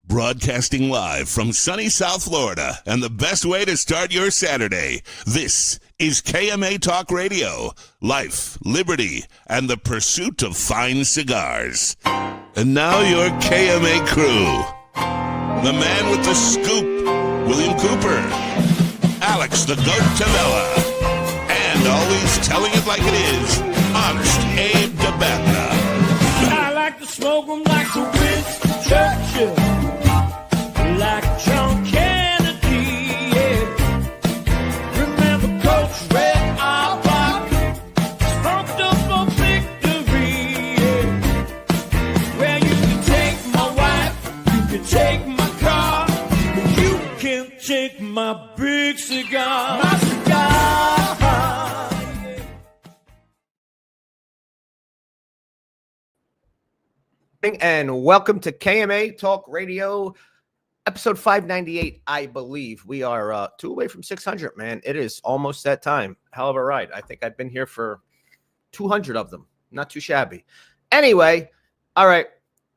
Broadcasting live from sunny South Florida, and the best way to start your Saturday. This is KMA Talk Radio. Life, liberty, and the pursuit of fine cigars. And now your KMA crew. The man with the scoop, William Koper. Alex the Goat Tavella. And always telling it like it is, Honest Abe Dababneh. I like to smoke them like the Winston Churchill. Like John Kennedy, yeah. Remember Coach Red Auerbach, pumped up for victory, yeah. Well, you can take my wife, you can take my car, but you can take my big cigar. My cigar, yeah. And welcome to KMA Talk Radio. Episode 598, I believe. We are 2 away from 600, man. It is almost that time. Hell of a ride. I think I've been here for 200 of them. Not too shabby. Anyway, all right.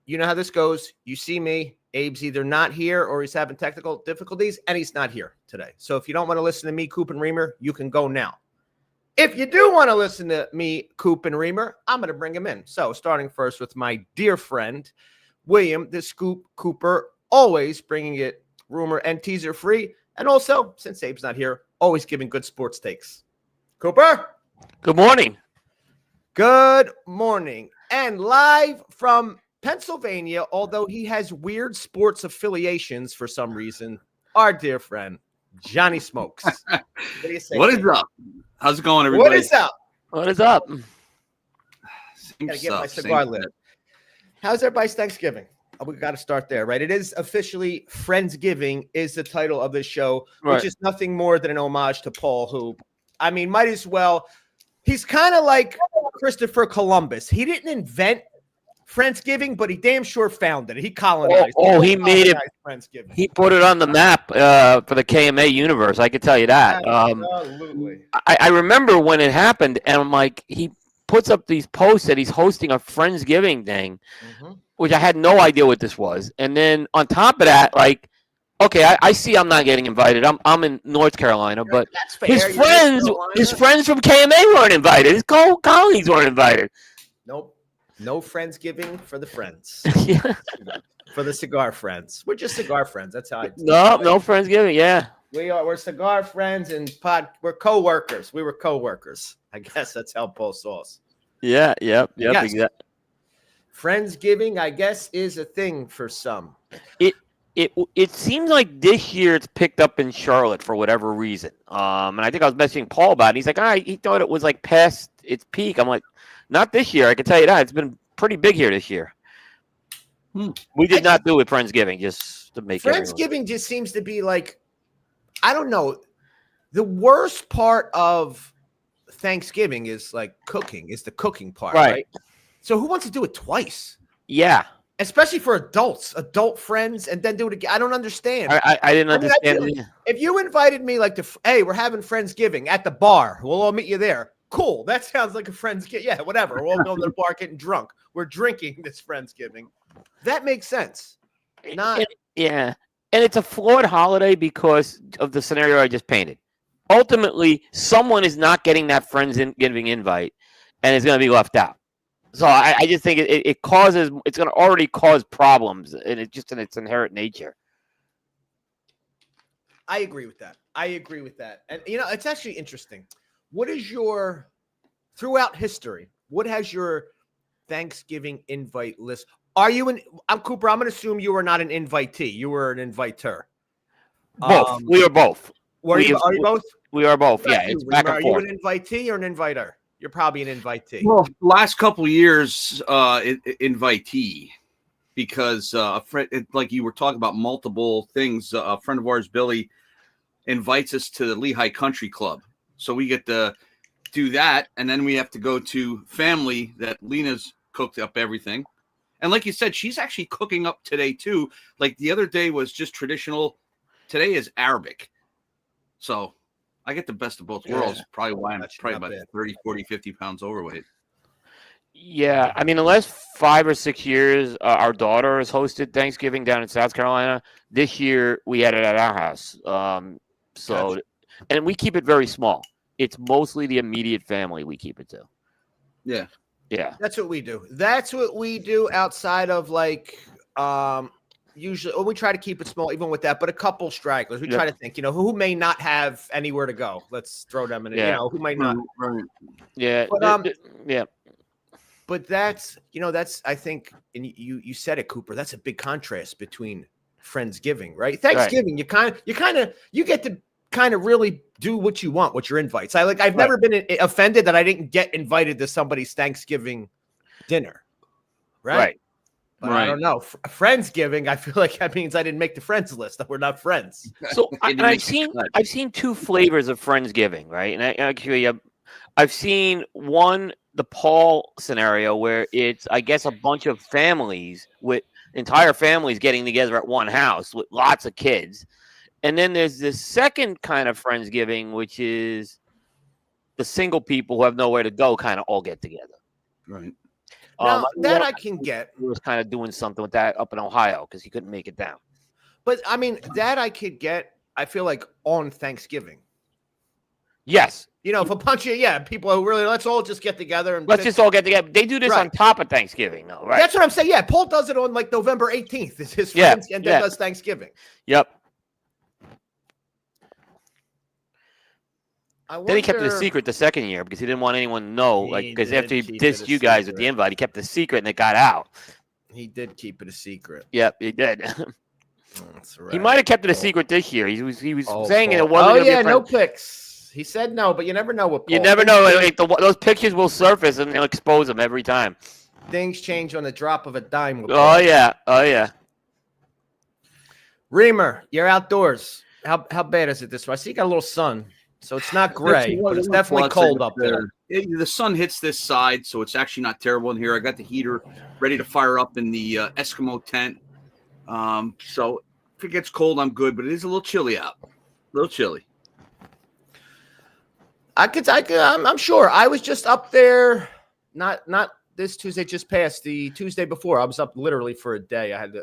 You know how this goes. You see me. Abe's either not here or he's having technical difficulties, and he's not here today. So if you don't want to listen to me, Coop and Reamer, you can go now. If you do want to listen to me, Coop and Reamer, I'm going to bring him in. So starting first with my dear friend, William, the Scoop Cooper, always bringing it rumor and teaser free. And also, since Abe's not here, always giving good sports takes. Cooper? Good morning. Good morning. And live from Pennsylvania, although he has weird sports affiliations for some reason, our dear friend, Johnny Smokes. What do you say? What is up? How's it going, everybody? What is up? What is up? Gotta get my cigar lit. How's everybody's Thanksgiving? We got to start there, right? It is officially Friendsgiving is the title of this show, right, which is nothing more than an homage to Paul, who, I mean, might as well. He's kind of like Christopher Columbus. He didn't invent Friendsgiving, but he damn sure founded it. He colonized. He made it. Friendsgiving. He put it on the map for the KMA universe. I can tell you that. Absolutely. I remember when it happened, and I'm like, he puts up these posts that he's hosting a Friendsgiving thing. Mm-hmm. Which I had no idea what this was. And then on top of that, like, okay, I see I'm not getting invited. I'm in North Carolina, but his friends from KMA weren't invited. His colleagues weren't invited. Nope. No Friendsgiving for the friends. Yeah. For the cigar friends. We're just cigar friends. That's how I No Friendsgiving, yeah. We're cigar friends and we're co-workers. We were co-workers. I guess that's how Paul saw us. Yeah, yep, Yes. exactly. Friendsgiving, I guess, is a thing for some. It seems like this year it's picked up in Charlotte for whatever reason. And I think I was messaging Paul about it. He's like, he thought it was like past its peak. I'm like, not this year. I can tell you that. It's been pretty big here this year. We did not do it Friendsgiving, just to make Friendsgiving just seems to be like, I don't know. The worst part of Thanksgiving is like cooking, is the cooking part, right? So who wants to do it twice? Yeah. Especially for adult friends, and then do it again. I don't understand. I didn't understand. If you invited me like hey, we're having Friendsgiving at the bar. We'll all meet you there. Cool. That sounds like a Friendsgiving. Yeah, whatever. We'll all go to the bar getting drunk. We're drinking this Friendsgiving. That makes sense. Yeah. And it's a flawed holiday because of the scenario I just painted. Ultimately, someone is not getting that Friendsgiving invite and is going to be left out. So I just think it's going to already cause problems, and it's just in its inherent nature. I agree with that. And, it's actually interesting. What is throughout history, what has your Thanksgiving invite list? I'm Cooper, I'm going to assume you were not an invitee. You were an inviter. Both. We are both. Are you both? We are both, yeah. It's back and forth. Are you an invitee or an inviter? You're probably an invitee. Well, last couple of years, invitee, because like you were talking about multiple things. A friend of ours, Billy, invites us to the Lehigh Country Club, so we get to do that, and then we have to go to family that Lena's cooked up everything, and like you said, she's actually cooking up today too. Like the other day was just traditional. Today is Arabic, so. I get the best of both worlds. Probably why I'm probably about 30, 40, 50 pounds overweight. Yeah, I mean, the last 5 or 6 years, our daughter has hosted Thanksgiving down in South Carolina. This year, we had it at our house. So, and we keep it very small. It's mostly the immediate family we keep it to. Yeah. Yeah. That's what we do. That's what we do outside of like usually we try to keep it small even with that, but a couple stragglers. We try to think, who may not have anywhere to go. Let's throw them in it. Who might not. Right. Yeah. But, yeah. But that's I think, and you said it, Cooper, that's a big contrast between Friendsgiving, right? Thanksgiving, you get to kind of really do what you want with your invites. I've never been offended that I didn't get invited to somebody's Thanksgiving dinner. Right. But I don't know. Friendsgiving, I feel like that means I didn't make the friends list, that we're not friends. So I've seen 2 flavors of Friendsgiving, right? And I've seen one, the Paul scenario, where it's, I guess, a bunch of families with entire families getting together at one house with lots of kids. And then there's this second kind of Friendsgiving, which is the single people who have nowhere to go kind of all get together. Right. Now, that I can get. He was kind of doing something with that up in Ohio because he couldn't make it down. But, I mean, that I could get, I feel like, on Thanksgiving. Yes. If a bunch of, people who really, let's all just get together. And let's just all get together. They do this on top of Thanksgiving, though, right? That's what I'm saying. Yeah, Paul does it on, like, November 18th. Is his friends, and then does Thanksgiving. Yep. Then he kept it a secret the second year because he didn't want anyone to know. Because after he dissed you guys with the invite, he kept it a secret and it got out. He did keep it a secret. Yep, he did. That's right. He might have kept it a secret this year. He was saying it wasn't. Oh yeah, no pics. He said no, but you never know what. You never know. Like, those pictures will surface and they'll expose them every time. Things change on the drop of a dime. Oh yeah. Reamer, you're outdoors. How bad is it this way? I see you got a little sun. So it's not gray, but it's definitely cold up there. The sun hits this side, so it's actually not terrible in here. I got the heater ready to fire up in the Eskimo tent. So if it gets cold, I'm good, but it is a little chilly out. A little chilly. I'm sure. I was just up there, not this Tuesday, just past the Tuesday before. I was up literally for a day. I had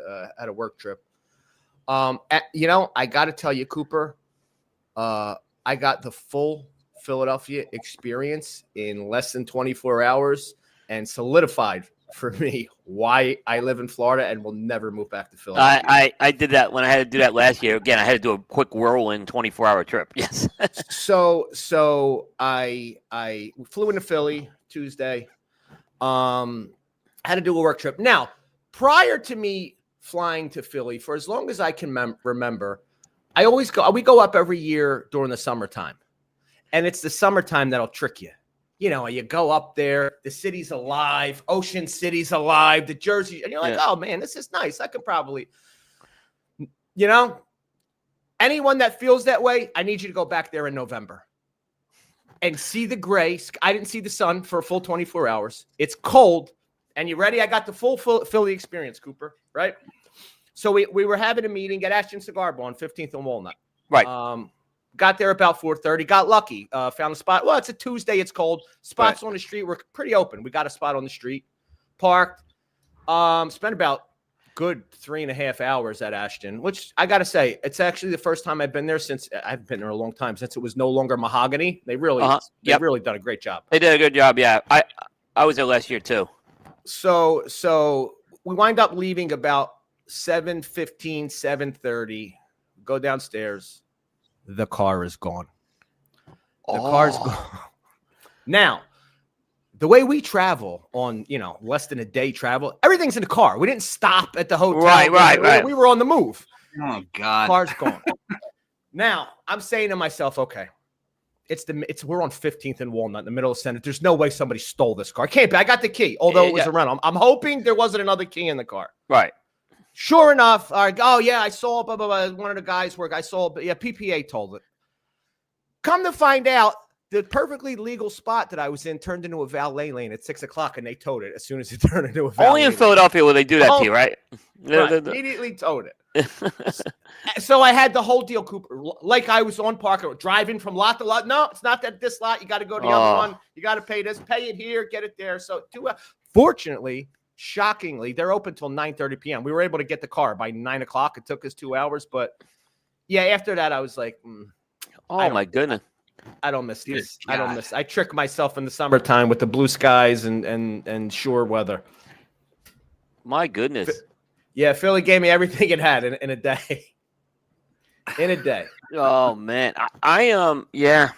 a work trip. I got to tell you, Cooper, I got the full Philadelphia experience in less than 24 hours and solidified for me why I live in Florida and will never move back to Philadelphia. I did that when I had to do that last year. Again, I had to do a quick whirlwind 24-hour trip. Yes. So I flew into Philly Tuesday. Had to do a work trip. Now, prior to me flying to Philly, for as long as I can remember, we go up every year during the summertime, and it's the summertime that'll trick you. You go up there, the city's alive, Ocean City's alive, the Jersey, and you're like, oh man, this is nice. I could probably, anyone that feels that way, I need you to go back there in November and see the gray. I didn't see the sun for a full 24 hours. It's cold, and you ready? I got the full Philly experience, Cooper, right? So we were having a meeting at Ashton Cigar Bar on 15th and Walnut. Right. Got there about 4:30. Got lucky. Found a spot. Well, it's a Tuesday. It's cold. Spots on the street were pretty open. We got a spot on the street. Parked. Spent about good 3.5 hours at Ashton, which I got to say, it's actually the first time I've been there since I've been there a long time, since it was no longer mahogany. They really done a great job. They did a good job. Yeah. I was there last year too. So we wind up leaving about 7:15, 7:30, go downstairs. The car is gone. The car's gone. Now, the way we travel on, less than a day travel, everything's in the car. We didn't stop at the hotel. Right. We were on the move. Oh God. Car's gone. Now, I'm saying to myself, okay, we're on 15th and Walnut in the middle of center. There's no way somebody stole this car. Can't be. I got the key, although it was a rental. I'm hoping there wasn't another key in the car. Right. Sure enough, I saw blah, blah, blah, one of the guys work. I saw, PPA told it. Come to find out, the perfectly legal spot that I was in turned into a valet lane at 6:00, and they towed it as soon as it turned into a valet Only in Philadelphia will they do that to you, right? Immediately towed it. So I had the whole deal, Cooper, like I was on Parker, driving from lot to lot. No, it's not this lot. You got to go to the other one. You got to pay this, pay it here, get it there. So Fortunately, shockingly, they're open till 9:30 p.m. We were able to get the car by 9 o'clock. It took us 2 hours, but yeah, after that, I was like, Oh my goodness. I don't miss this. Dear I don't God. miss. I trick myself in the summertime with the blue skies and shore weather. My goodness. Yeah, Philly gave me everything it had in a day. In a day. Oh man. I yeah.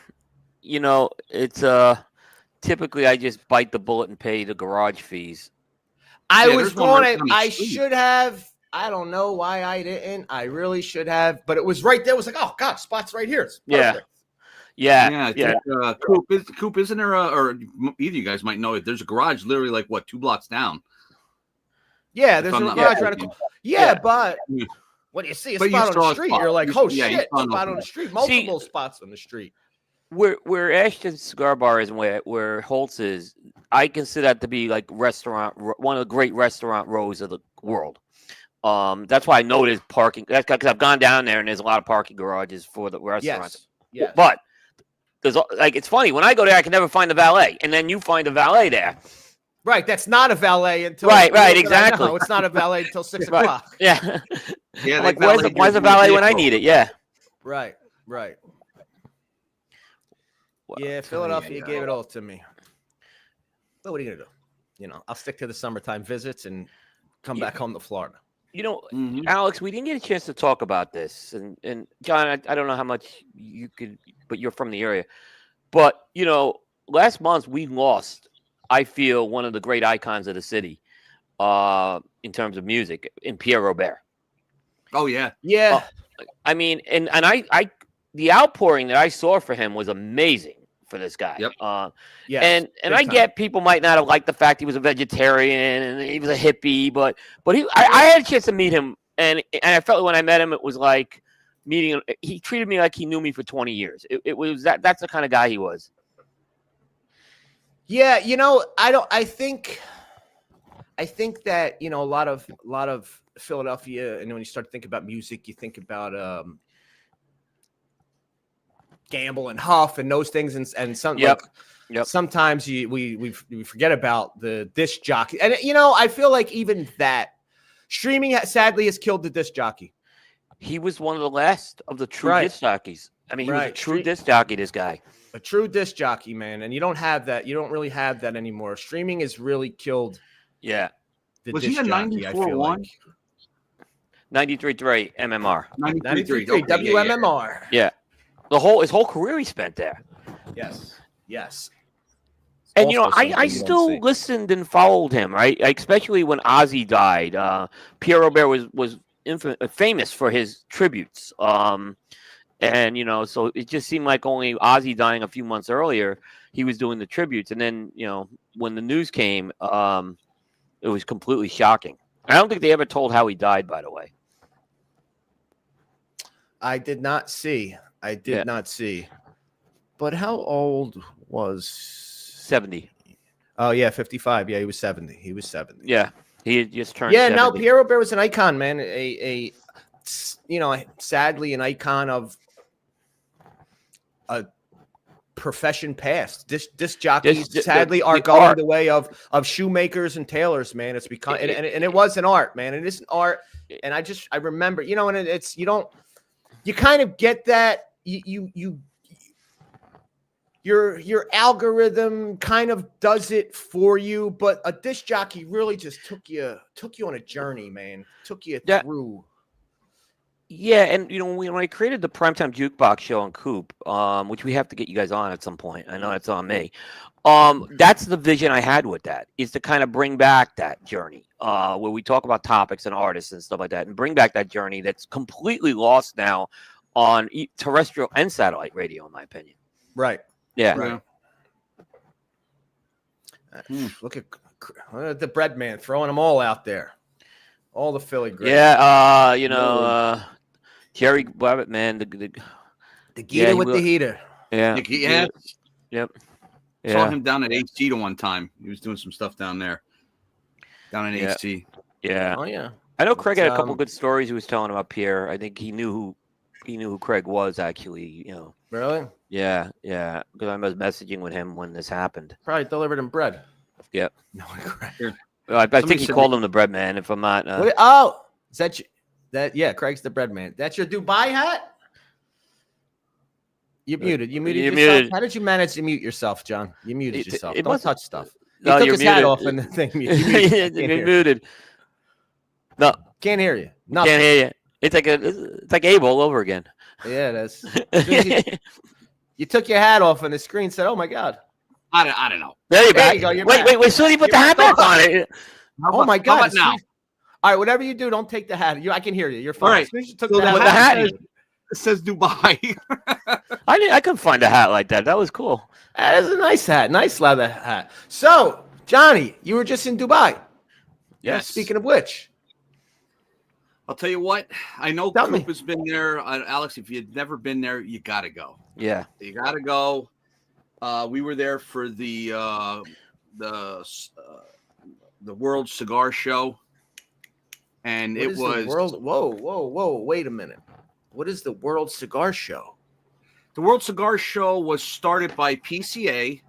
You know, it's typically I just bite the bullet and pay the garage fees. I Yeah, was there's one right going. down the I street. should have. I don't know why I didn't. I really should have, but it was right there. It was like, oh God, spot's right here. It's Yeah. perfect. Yeah. Yeah. Coop, isn't there or either of you guys might know it. There's a garage literally like what 2 blocks down. Yeah, If there's I'm a not garage mistaken. right across. Yeah, Yeah. but Yeah. when you see a But you spot on saw the a street, spot. you're like, You- oh yeah, you shit, saw spot no- on the street. Multiple spots on the street. Where Ashton's Cigar Bar is and where Holtz is, I consider that to be like one of the great restaurant rows of the world. That's why I know there's parking. That's because I've gone down there and there's a lot of parking garages for the restaurants. Yes. Yes. But there's like it's funny when I go there, I can never find a valet, and then you find a valet there. Right. That's not a valet until Right, exactly. No, it's not a valet until 6 Right. o'clock. Yeah. Yeah, I'm they like, where's valet the your valet when I vehicle. need it? Yeah. Right. Right. Well, Yeah, Philadelphia yeah. gave it all to me. But what are you gonna do? You know, I'll stick to the summertime visits and come Yeah. back home to Florida. You know, Mhm. Alex, we didn't get a chance to talk about this, and John, I don't know how much you could, but you're from the area. But you know, last month we lost, I feel, one of the great icons of the city, in terms of music, in Pierre Robert. Oh yeah. Yeah. I mean, and I the outpouring that I saw for him was amazing for this guy. Yep. Yes. And big I time. get people might not have liked the fact he was a vegetarian and he was a hippie, but I had a chance to meet him, and I felt when I met him, it was like meeting him. He treated me like he knew me for 20 years. It was that's the kind of guy he was. Yeah, you know, I think that, you know, a lot of Philadelphia, and when you start to think about music, you think about Gamble and Huff and those things, and some Yep. sometimes we forget about the disc jockey, and you know, I feel like even that streaming sadly has killed the disc jockey. He was one of the last of the true Right. disc jockeys. I mean, he was a Right. true disc jockey, this guy. A true disc jockey, man, and you don't have that. You don't really have that anymore. Streaming has really killed Yeah. the Was disc he a jockey, I feel 94-1? like. 93.3 MMR. 93.3. 93.3 Okay, yeah, yeah. WMMR. Yeah. His whole career he spent there. Yes. Yes. And you know, Also I something you don't still see. listened and followed him, right? Like, especially when Ozzy died. Pierre Robert was famous for his tributes. And you know, so it just seemed like only Ozzy dying a few months earlier, he was doing the tributes. And then, you know, when the news came, it was completely shocking. I don't think they ever told how he died, by the way. I did not see. I did Yeah. not see. But how old was 70. Oh yeah, 55. Yeah, he was 70. He was 70. Yeah. He had just turned Yeah, 70. no, Pierre Robert was an icon, man. A you know, sadly an icon of a profession past. Disc jockeys sadly are the going art. the way of shoemakers and tailors, man. It's become and it was an art, man. It is an art. And I remember, you know, and it's you kind of get that your algorithm kind of does it for you, but a disc jockey really just took you on a journey, man. Took you through. Yeah, and you know, when I created the Primetime Jukebox show on Coop, which we have to get you guys on at some point. I know it's on me. That's the vision I had with that, is to kind of bring back that journey, where we talk about topics and artists and stuff like that, and bring back that journey that's completely lost now on terrestrial and satellite radio, in my opinion. Right. Yeah. Right. Look at the bread man throwing them all out there. All the Philly greats. Yeah, you know, Jerry Babbitt, man, the Geeter with the heater. Yeah. Yeah. Yep. Saw Yeah. him down at HG to one time. He was doing some stuff down there. Down in Yeah. HG. Yeah. Oh yeah. I know Craig had a couple good stories he was telling about Pierre. I think he knew who Craig was, actually, you know. Really? Yeah, because I was messaging with him when this happened. Probably delivered him bread. Yep. No regret. I think he said called him the bread man. If I'm not. Oh, is that that? Yeah, Craig's the bread man. That's your Dubai hat. You muted. You muted You're yourself. muted. How did you manage to mute yourself, John? You muted yourself. it Don't must- touch stuff. He No, took you're his hat muted. off and the thing. You muted. You're Can't hear. muted. No, Can't hear you. Nothing. can't hear you. It's like Abe all over again. Yeah, that's. As soon as you took your hat off and the screen said, "Oh my God." I don't know. There you There go. you go, you're Wait, back. wait, wait. Soon you put the hat back on it. Oh my God. How about as soon now? as- All right, whatever you do, don't take the hat. I can hear you. You're fine. All right. As soon as you took So the the hat, hat says Dubai. I couldn't find a hat like that. That was cool. that is a nice hat. Nice leather hat. So, Johnny, you were just in Dubai. Yes. Speaking of which, I'll tell you what. I know Tell me. Coop has been there. Alex, if you've never been there, you got to go. Yeah. You got to go. We were there for the World Cigar Show, and what it is the was world. Whoa! Wait a minute. What is the World Cigar Show? the World Cigar Show was started by PCA,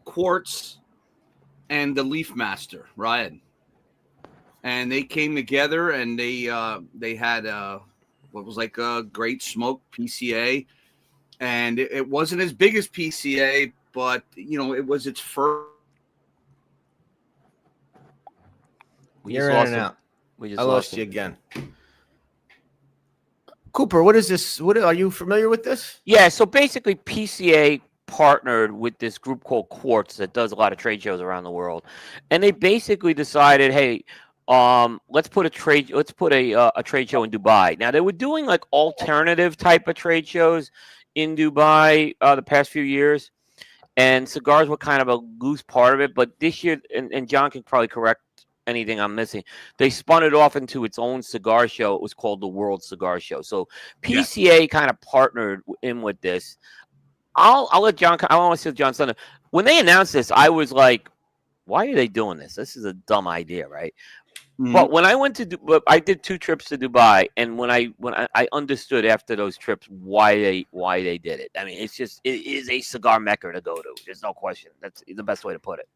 Quartz, and the Leaf Master Ryan, and they came together and they had what was like a great smoke PCA, and it wasn't as big as PCA, but it was its first. You're in and out. We just I lost you again. Cooper, what is this? What are you familiar with this? Yeah, so basically PCA partnered with this group called Quartz that does a lot of trade shows around the world. And they basically decided, hey, let's put a trade show in Dubai. Now they were doing like alternative type of trade shows in Dubai the past few years. And cigars were kind of a loose part of it, but this year, and John can probably correct anything I'm missing, they spun it off into its own cigar show. It was called the World Cigar Show. So PCA kind of partnered in with this. I'll let John. I want to see John Sunday. When they announced this, I was like, "Why are they doing this? This is a dumb idea, right?" Mhm. But when I went to, I did 2 trips to Dubai, and when I understood after those trips why they did it. I mean, it is a cigar mecca to go to. There's no question. That's the best way to put it.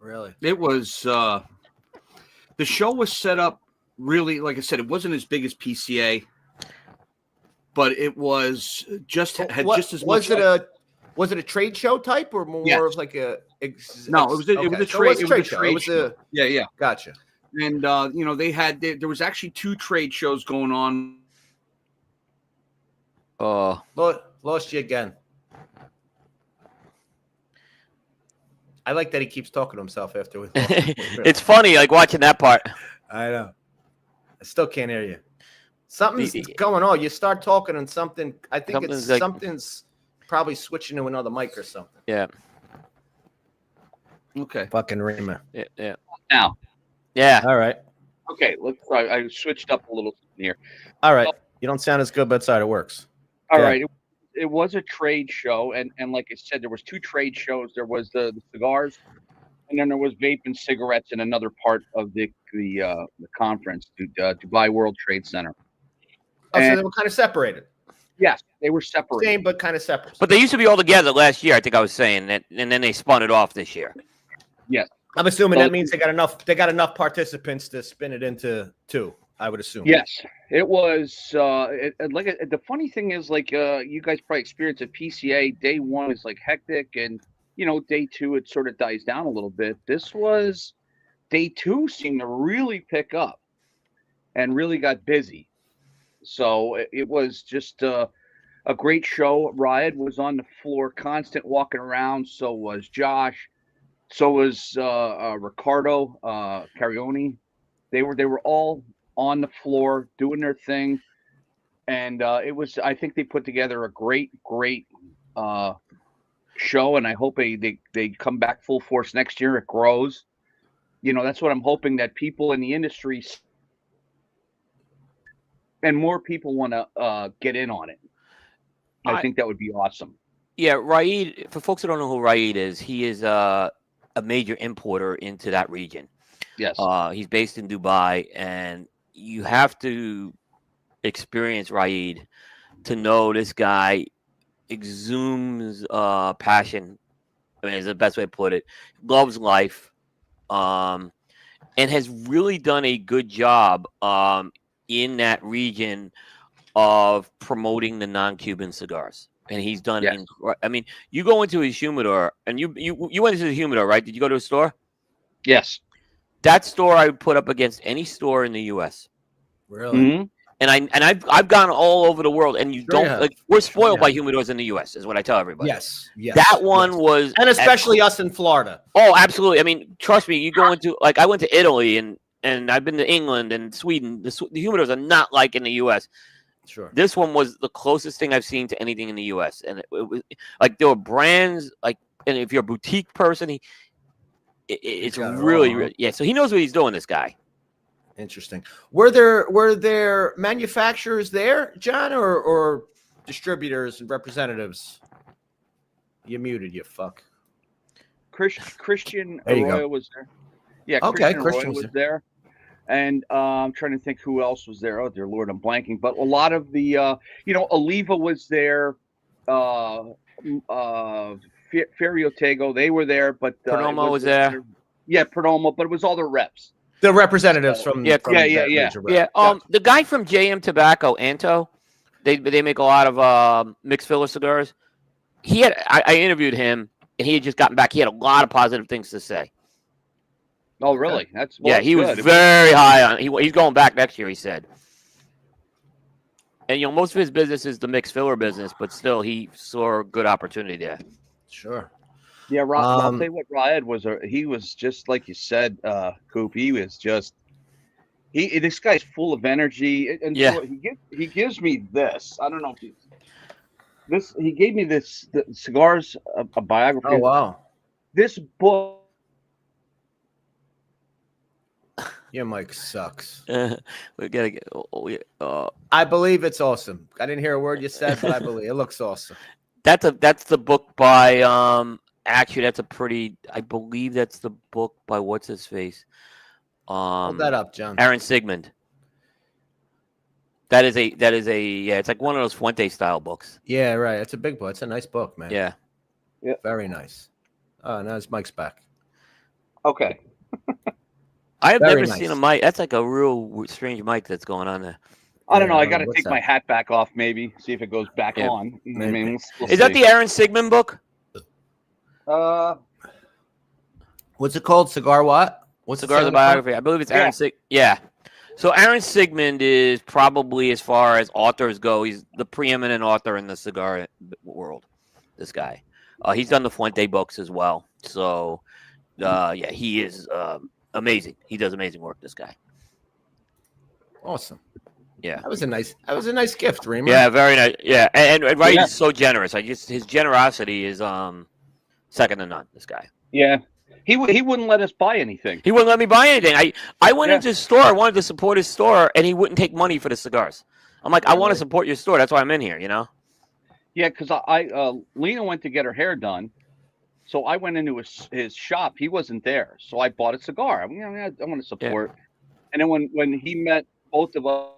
Really? It was the show was set up really, like I said, it wasn't as big as PCA, but it was just as much. Was it a trade show type or more Yes. of like a? No, it was a So trade. it was a trade show. It was a Yeah. gotcha. And there was actually 2 trade shows going on. Lost you again. I like that he keeps talking to himself after we lost him. It's funny, like watching that part. I know. I still can't hear you. Something's going on. You start talking and something. I think something's probably switching to another mic or something. Yeah. Okay. Fucking Rima. Yeah. Now. Yeah. All right. Okay. Let's try. I switched up a little here. All right. You don't sound as good, but it's how it works. All Yeah. right. It was a trade show, and like I said, there was 2 trade shows. There was the cigars, and then there was vape and cigarettes in another part of the conference, Dubai World Trade Center. Oh, so And- they were kind of separated. Yes, they were separated. Same, but kind of separate. But they used to be all together last year, I think I was saying that, and then they spun it off this year. Yes. I'm assuming So- that means they got enough. They got enough participants to spin it into 2. I would assume. Yes, it was. The funny thing is, like, you guys probably experienced at PCA. Day 1 is like hectic, and day 2 it sort of dies down a little bit. This was day 2 seemed to really pick up, and really got busy. So it was just a great show. Riot was on the floor, constant walking around. So was Josh. So was Ricardo Carioni. They were all on the floor doing their thing, and it was. I think they put together a great show, and I hope they come back full force next year. It grows. That's what I'm hoping, that people in the industry and more people want to get in on it. I think that would be awesome. Yeah, Raid, for folks who don't know who Raid is, he is a major importer into that region. Yes. He's based in Dubai, and you have to experience Raid to know this guy exudes passion. I mean, it's the best way to put it. Loves life. and has really done a good job in that region of promoting the non-Cuban cigars. And he's done. Yes. I mean, you go into his humidor, and you went into the humidor, right? Did you go to a store? Yes. That store I would put up against any store in the U.S. Really? Mm-hmm. And I've gone all over the world, and you Sure you don't have. like. We're spoiled you by have. humidors in the U.S. is what I tell everybody. Yes. Yes. That one yes. was, and especially us in Florida. Oh, absolutely. I mean, trust me. You go into I went to Italy and I've been to England and Sweden. The humidors are not like in the U.S. Sure. This one was the closest thing I've seen to anything in the U.S. And it was like there were brands like, and if you're a boutique person, it's got it really, all, huh? yeah. So he knows what he's doing. This guy. Interesting. Were there manufacturers there, John, or distributors and representatives? You muted, you fuck. Christian There you go. Arroyo was there. Yeah, Okay, Christian Christian Arroyo was was there. And I'm trying to think who else was there. Oh, dear Lord, I'm blanking. But a lot of the, Oliva was there. Ferriotego, they were there. But Perdomo was there. Yeah, Perdomo, but it was all the reps. The representatives from Yeah, from yeah. that major rep. Yeah. Gotcha. The guy from JM Tobacco, Anto, they make a lot of mixed filler cigars. I interviewed him, and he had just gotten back. He had a lot of positive things to say. Oh, really? That's He was good. very high on. He's going back next year. He said, and most of his business is the mixed filler business, but still, he saw a good opportunity there. Sure. Yeah, I'll tell you what, Raed was. He was just like you said, Coop. He was just. This guy's full of energy, and so he gives me this. I don't know if he gave me the cigars a biography. Oh wow. This book. Your mic sucks. We gotta get. I believe it's awesome. I didn't hear a word you said, but I believe it looks awesome. That's the book by actually that's a pretty. I believe that's the book by what's his face. Hold that up, John. Aaron Sigmund. That is a it's like one of those Fuente style books. Yeah, right. It's a big book. It's a nice book, man. Yeah. Very nice. Oh, now his mic's back. Okay. I've Very never nice. seen a mic. That's like a real strange mic that's going on there. I don't know. I got to what's take that? my hat back off, maybe see if it goes back Yeah. on. I mean, we'll Is that see. the Aaron Sigmund book? What's it called? Cigar what? What's Cigar the biography? I believe it's Aaron Sigmund. Yeah. So Aaron Sigmund is probably, as far as authors go, he's the preeminent author in the cigar world. This guy, he's done the Fuente books as well. So, he is amazing. He does amazing work. This guy. Awesome. Yeah. That was a nice gift, Reamer. Yeah, very nice. Yeah, and right, he's so generous. His generosity is second to none. This guy. Yeah. He wouldn't let us buy anything. He wouldn't let me buy anything. I went into his store. I wanted to support his store, and he wouldn't take money for the cigars. I'm like, I want to support your store. That's why I'm in here, Yeah, because Lena went to get her hair done, so I went into his shop. He wasn't there, so I bought a cigar. I want to support. Yeah. And then when he met both of us.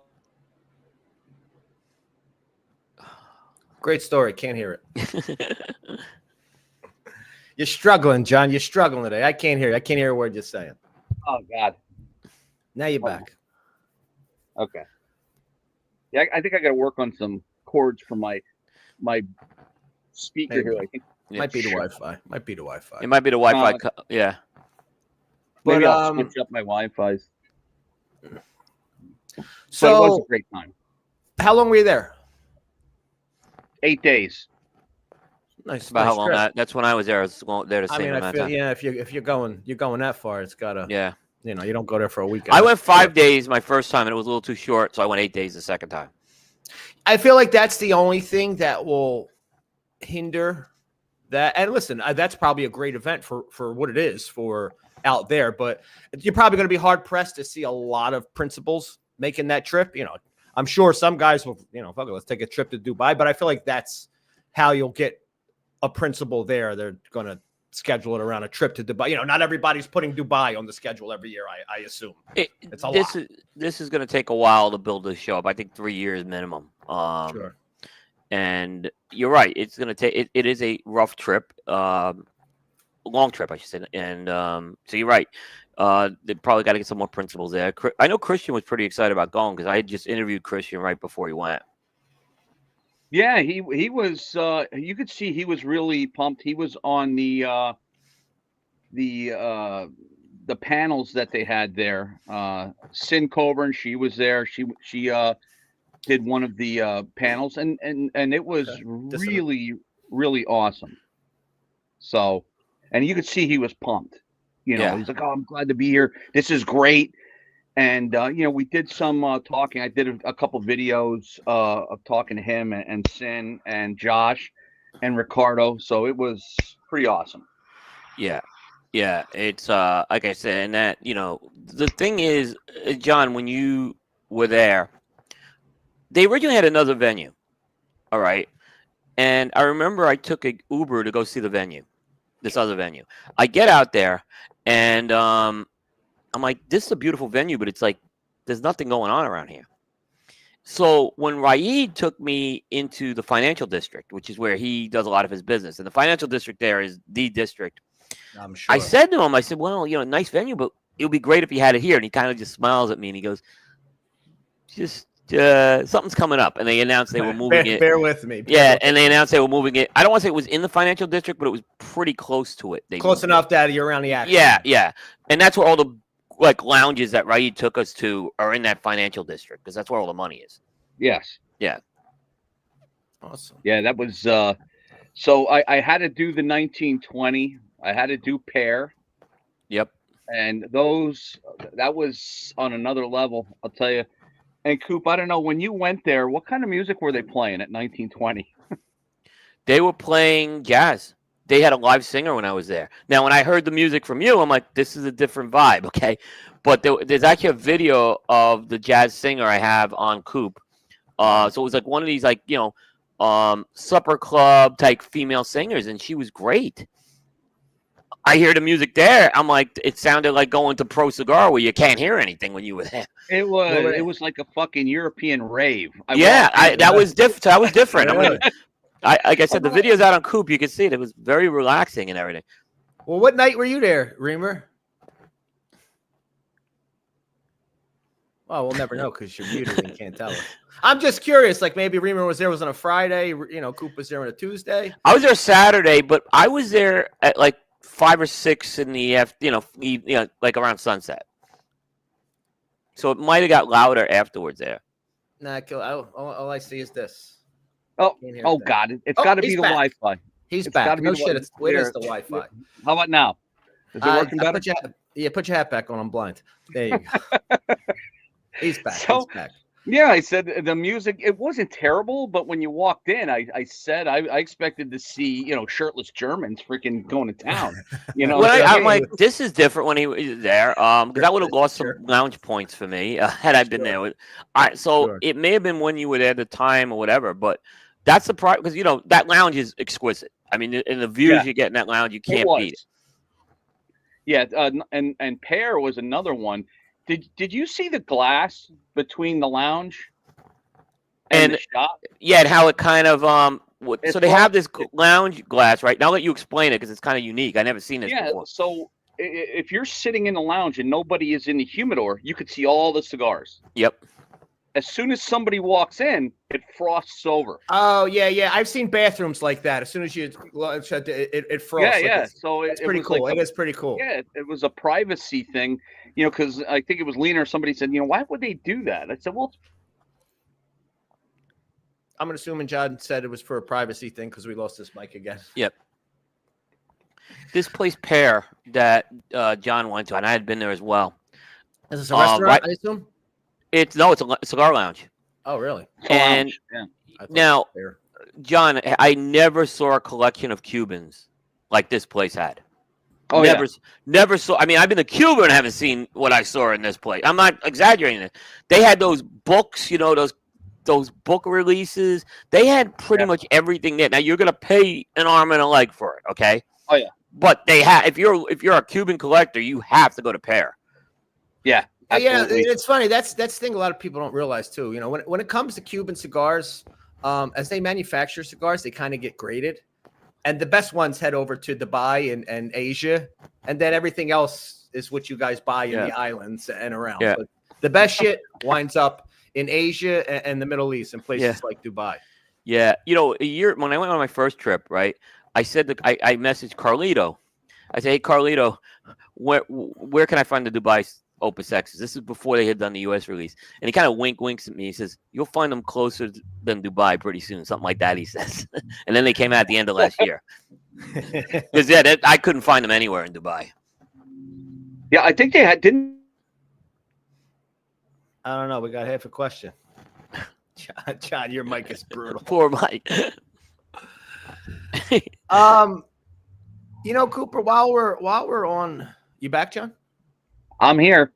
Great story. Can't hear it. You're struggling, John. You're struggling today. I can't hear you. I can't hear a word you're saying. Oh, God. Now you're back. Okay. Yeah, I think I got to work on some chords for my speaker here. I think might be the Wi-Fi. It might be the Wi-Fi. Yeah. Maybe I'll switch up my Wi-Fi's. So but it was a great time. How long were you there? 8 days. Nice. About nice how long trip. that's when I was there. I was going there the same amount of time. Yeah, if you're going that far, it's gotta. Yeah. You don't go there for a weekend. I went 5 days my first time, and it was a little too short, so I went 8 days the second time. I feel like that's the only thing that will hinder that. And listen, that's probably a great event for what it is for out there, but you're probably going to be hard pressed to see a lot of principals making that trip. I'm sure some guys will, fuck it, let's take a trip to Dubai, but I feel like that's how you'll get a principal there. They're going to schedule it around a trip to Dubai. Not everybody's putting Dubai on the schedule every year. I assume it's a lot. This is going to take a while to build this show up. I think 3 years minimum. long trip, I should say. And so you're right. They probably got to get some more principals there. I know Christian was pretty excited about going because I had just interviewed Christian right before he went. Yeah, he was. You could see he was really pumped. He was on the panels that they had there. Sin Coburn, she was there. She did one of the panels, and it was really awesome. So, and you could see he was pumped. He's like, "Oh, I'm glad to be here. This is great." And we did some talking. I did a couple videos of talking to him and Sin and Josh and Ricardo. So it was pretty awesome. Yeah. Yeah, it's like I said, and that the thing is, John, when you were there, they originally had another venue, all right, and I remember I took an Uber to go see the venue, this other venue. I get out there, and I'm like, this is a beautiful venue, but it's like there's nothing going on around here. So when Raid took me into the financial district, which is where he does a lot of his business, and the financial district there is the district. I'm sure. I said to him, well, nice venue, but it would be great if you had it here. And he kind of just smiles at me and he goes, just something's coming up. And they announced they were moving it. Bear with me. And they announced they were moving it. I don't want to say it was in the financial district, but it was pretty close to it. Close enough that you're around the action. Yeah. And that's where all the lounges that Raid took us to are in that financial district because that's where all the money is. Yes. Yeah. Awesome. Yeah, that was so I had to do the 1920. I had to do Pear. Yep. And that was on another level, I'll tell you. And Coop, I don't know, when you went there, what kind of music were they playing at 1920? They were playing jazz. They had a live singer when I was there. Now, when I heard the music from you, I'm like, this is a different vibe, okay? But there's actually a video of the jazz singer I have on Coop. So it was like one of these, supper club type female singers, and she was great. I hear the music there. I'm like, it sounded like going to Pro Cigar where you can't hear anything when you were there. It was like a fucking European rave. That was different. That was different. Really? Like I said, the video's out on Coop. You can see it. It was very relaxing and everything. Well, what night were you there, Reamer? Well, we'll never know because you're muted and can't tell us. I'm just curious. Like maybe Reamer was there on a Friday. Coop was there on a Tuesday. I was there Saturday, but I was there at 5 or 6 in the around sunset. So it might have got louder afterwards there. Nah, all I see is this. Oh God! It's got to be the Wi-Fi. It's back. No shit. It is the Wi-Fi. How about now? Is it working better? Put your hat back on. I'm blind. There you go. He's back. He's back. Yeah, I said the music, it wasn't terrible, but when you walked in, I said I expected to see, shirtless Germans freaking going to town. I'm like, this is different when he was there. Because I would have lost some lounge points for me had I been there. It may have been when you were there at the time or whatever, but that's the part because that lounge is exquisite. I mean, in the views you get in that lounge, you can't beat it. Yeah, and Pear was another one. Did you see the glass between the lounge and the shop? Yeah, and how it kind of so they have this lounge glass, right? Now let you explain it because it's kind of unique. I never seen this before. So if you're sitting in the lounge and nobody is in the humidor, you could see all the cigars. Yep. As soon as somebody walks in, it frosts over. Oh yeah. I've seen bathrooms like that. As soon as it frosts. Yeah. So it's pretty cool. It is pretty cool. Yeah, it was a privacy thing, because I think it was Lena or somebody said, why would they do that? I said, well, I'm assuming John said it was for a privacy thing because we lost this mic again. Yep. This place Pear that John went to, and I had been there as well. Is this a restaurant? I assume. It's a cigar lounge. Oh, really? And now, John, I never saw a collection of Cubans like this place had. Oh, never saw. I mean, I've been to Cuba and haven't seen what I saw in this place. I'm not exaggerating it. They had those books, those book releases. They had pretty much everything there. Now you're gonna pay an arm and a leg for it, okay? Oh yeah. But they have. If you're a Cuban collector, you have to go to Pear. Yeah. Absolutely. Yeah, it's funny. That's the thing a lot of people don't realize too. When it comes to Cuban cigars, as they manufacture cigars, they kind of get graded. and the best ones head over to Dubai and Asia, and then everything else is what you guys buy in the islands and around. Yeah. But the best shit winds up in Asia and the Middle East and places like Dubai. Yeah, you know, when I went on my first trip, right? I said I messaged Carlito. I said, "Hey, Carlito, where can I find the Dubai Opus X's?" This is before they had done the U.S. release, and he kind of winks at me. He says, "You'll find them closer than Dubai pretty soon," something like that. He says, and then they came out at the end of last year. Because I couldn't find them anywhere in Dubai. Yeah, I think they didn't. I don't know. We got half a question. John, your mic is brutal. Poor Mike. You know, Cooper, while we're on, you back, John? I'm here.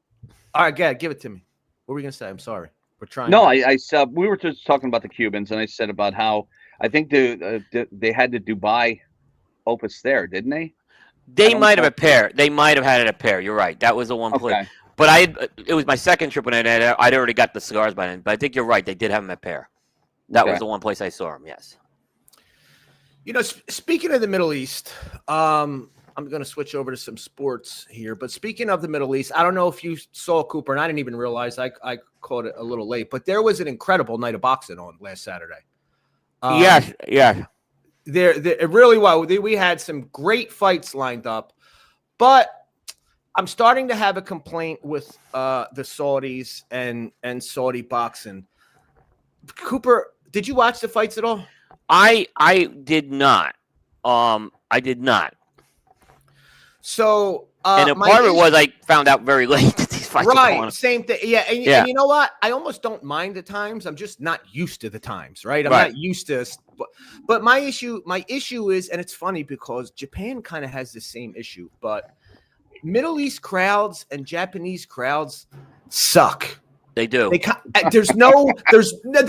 All right, good. Give it to me. What were we gonna say? I'm sorry. We're trying. No, I said we were just talking about the Cubans, and I said about how I think they had the Dubai Opus there, didn't they? They might have a pair. They might have had it a pair. You're right. That was the one place. Okay. But it was my second trip when I'd already got the cigars by then. But I think you're right. They did have them a pair. That was the one place I saw them. Yes. You know, speaking of the Middle East, I'm going to switch over to some sports here. But speaking of the Middle East, I don't know if you saw, Cooper, and I didn't even realize I caught it a little late. But there was an incredible night of boxing on last Saturday. Yes. There really was. We had some great fights lined up, but I'm starting to have a complaint with the Saudis and Saudi boxing. Cooper, did you watch the fights at all? I did not. I did not. So, and a part of it was I found out very late that these fights were going on. Same thing. Yeah, and you know what? I almost don't mind the times. I'm just not used to the times, right? I'm not used to. But my issue is, and it's funny because Japan kind of has the same issue, but Middle East crowds and Japanese crowds suck. They do. They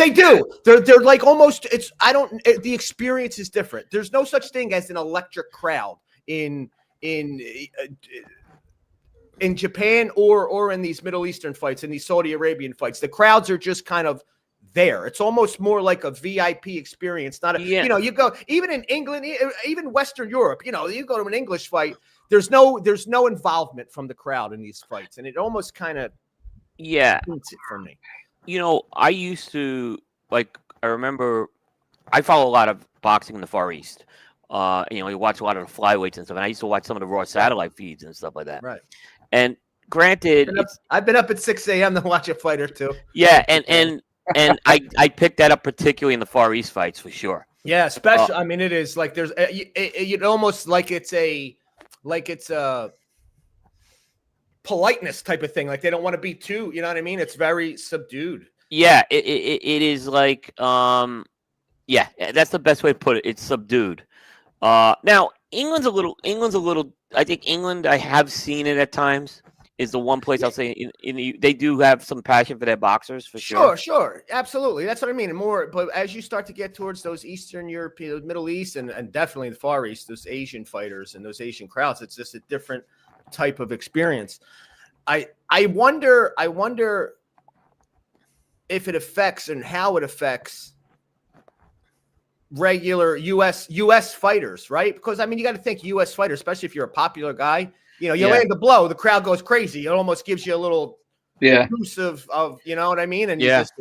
do. They're like almost. The experience is different. There's no such thing as an electric crowd in Japan or in these Middle Eastern fights, in these Saudi Arabian fights. The crowds are just kind of there. It's almost more like a VIP experience. Not a, you know, you go even in England, even Western Europe, you know, you go to an English fight, there's no involvement from the crowd in these fights. And it almost kind of paints it for me. You know, I used to I remember I follow a lot of boxing in the Far East. You know, you watch a lot of the flyweights and stuff, and I used to watch some of the Raw satellite feeds and stuff like that. Right. And granted, I've been up at 6 a.m. to watch a fight or two. Yeah, and I picked that up particularly in the Far East fights for sure. Yeah, especially. I mean, it is like there's it almost like it's a politeness type of thing. Like they don't want to be too. You know what I mean? It's very subdued. Yeah, it is like yeah, that's the best way to put it. It's subdued. Now England's a little. I think England. I have seen it at times. Is the one place I'll say they do have some passion for their boxers for sure. Sure, absolutely. That's what I mean. And more, but as you start to get towards those Eastern European, Middle East, and definitely the Far East, those Asian fighters and those Asian crowds, it's just a different type of experience. I wonder if it affects and how it affects regular U.S. fighters, right? Because I mean, you got to think U.S. fighters, especially if you're a popular guy. You know, you land the blow, the crowd goes crazy. It almost gives you a little boost of you know what I mean? And it's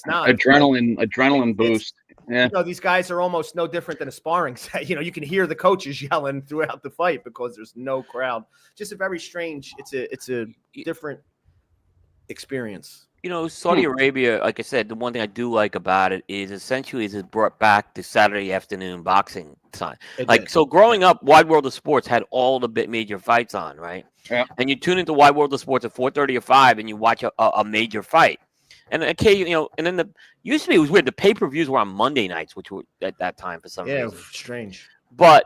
not adrenaline boost. Yeah. You know, these guys are almost no different than a sparring set. You know, you can hear the coaches yelling throughout the fight because there's no crowd. Just a very strange. It's a different experience. You know, Saudi Arabia, like I said, the one thing I do like about it is essentially it brought back the Saturday afternoon boxing time. So growing up, Wide World of Sports had all the major fights on, right? Yeah. And you tune into Wide World of Sports at 4:30 or 5, and you watch a major fight. And occasionally, you know, and then used to be it was weird. The pay-per-views were on Monday nights, which were at that time for some reason. Yeah, strange. But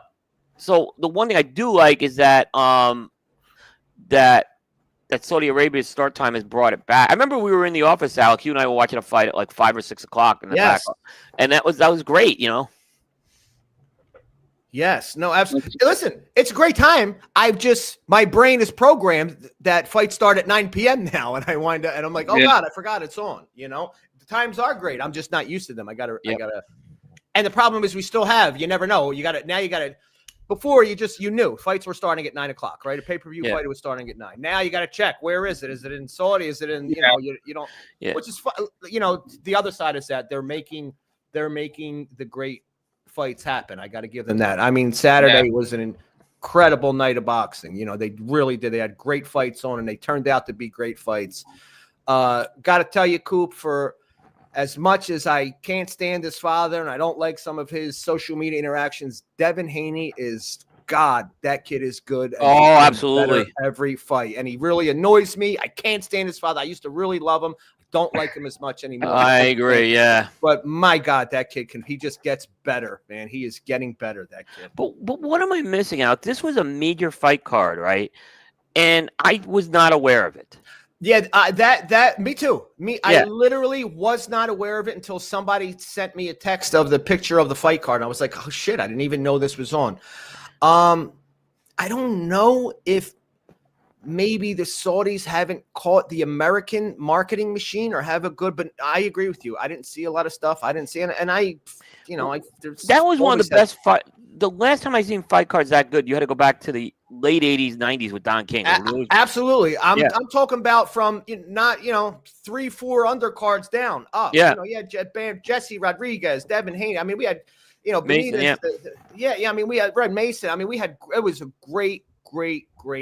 so the one thing I do like is that that Saudi Arabia's start time has brought it back. I remember we were in the office, Alex. You and I were watching a fight at like 5 or 6 o'clock in the back, and that was great. You know. Yes. No. Absolutely. Listen, it's a great time. My brain is programmed that fights start at 9 p.m. now, and and I'm like, oh God, I forgot it's on. You know, the times are great. I'm just not used to them. I gotta And the problem is we still have. You never know. You got to now. You got to. Before you knew fights were starting at 9 o'clock, right? A pay-per-view fight was starting at 9. Now you got to check. Where is it? Is it in Saudi? Is it in, you know, you don't, which is, you know, the other side is that they're making the great fights happen. I got to give them that. I mean, Saturday was an incredible night of boxing. You know, they really did. They had great fights on and they turned out to be great fights. Got to tell you, Coop, for as much as I can't stand his father and I don't like some of his social media interactions, Devin Haney is God. That kid is good. Oh, absolutely. Every fight. And he really annoys me. I can't stand his father. I used to really love him. Don't like him as much anymore. I agree. Yeah. But my God, that kid he just gets better, man. He is getting better, that kid. But what am I missing out? This was a major fight card, right? And I was not aware of it. Yeah, that me too. I literally was not aware of it until somebody sent me a text of the picture of the fight card, and I was like, "Oh shit, I didn't even know this was on." I don't know if maybe the Saudis haven't caught the American marketing machine or have a good, but I agree with you. I didn't see a lot of stuff. I didn't see it, and that was one of the best fight. The last time I seen fight cards that good, you had to go back to the late 80s, 90s with Don King. Absolutely. I'm talking about from not 3-4 undercards down up. Yeah. Jesse Rodriguez, Devin Haney. I mean, we had, Benitez, Mason, I mean, we had Red Mason. I mean, it was a great.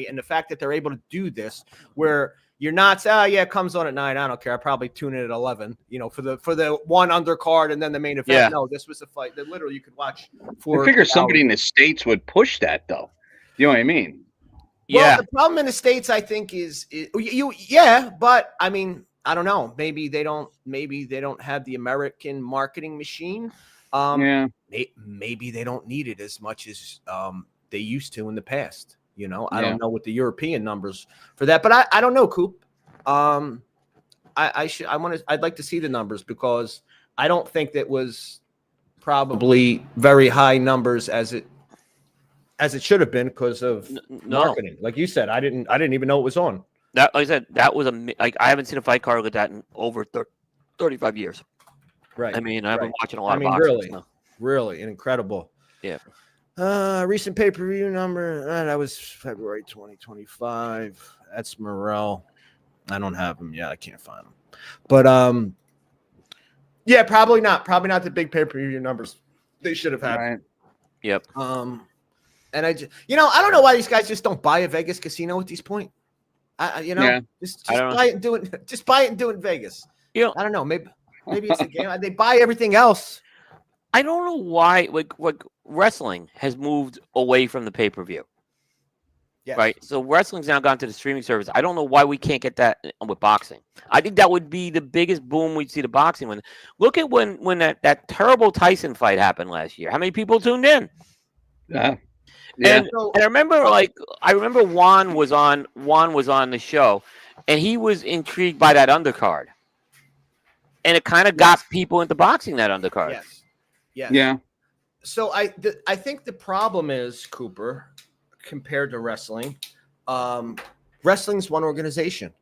And the fact that they're able to do this where you're not, it comes on at 9. I don't care. I probably tune in at 11, for the one undercard and then the main event. Yeah. No, this was a fight that literally you could watch I figure somebody in the States would push that though. You know what I mean? Well, the problem in the States, I think, is but I mean, I don't know. Maybe they don't have the American marketing machine. Maybe they don't need it as much as they used to in the past. I don't know what the European numbers for that, but I don't know, Coop. I'd like to see the numbers because I don't think that was probably very high numbers as it should have been because of marketing. Like you said, I didn't even know it was on. Like I said, that was I haven't seen a fight card like that in over 35 years. Right. I mean, I've been watching a lot of boxing. Really incredible. Yeah. Recent pay-per-view number. That was February 2025. That's Morrell. I don't have them yet. I can't find them. But probably not the big pay-per-view numbers they should have had. Right. Yep. And I just, I don't know why these guys just don't buy a Vegas casino at this point. Just buy it and do it. Just buy it and do it in Vegas. I don't know. Maybe it's a game. They buy everything else. I don't know why, like wrestling has moved away from the pay-per-view. Yes. Right? So wrestling's now gone to the streaming service. I don't know why we can't get that with boxing. I think that would be the biggest boom we'd see to boxing. Look at when that terrible Tyson fight happened last year. How many people tuned in? Yeah. And I remember Juan was on the show, and he was intrigued by that undercard. And it kind of got people into boxing, that undercard. Yes. Yeah. So I think the problem is, Cooper, compared to wrestling, wrestling's one organization,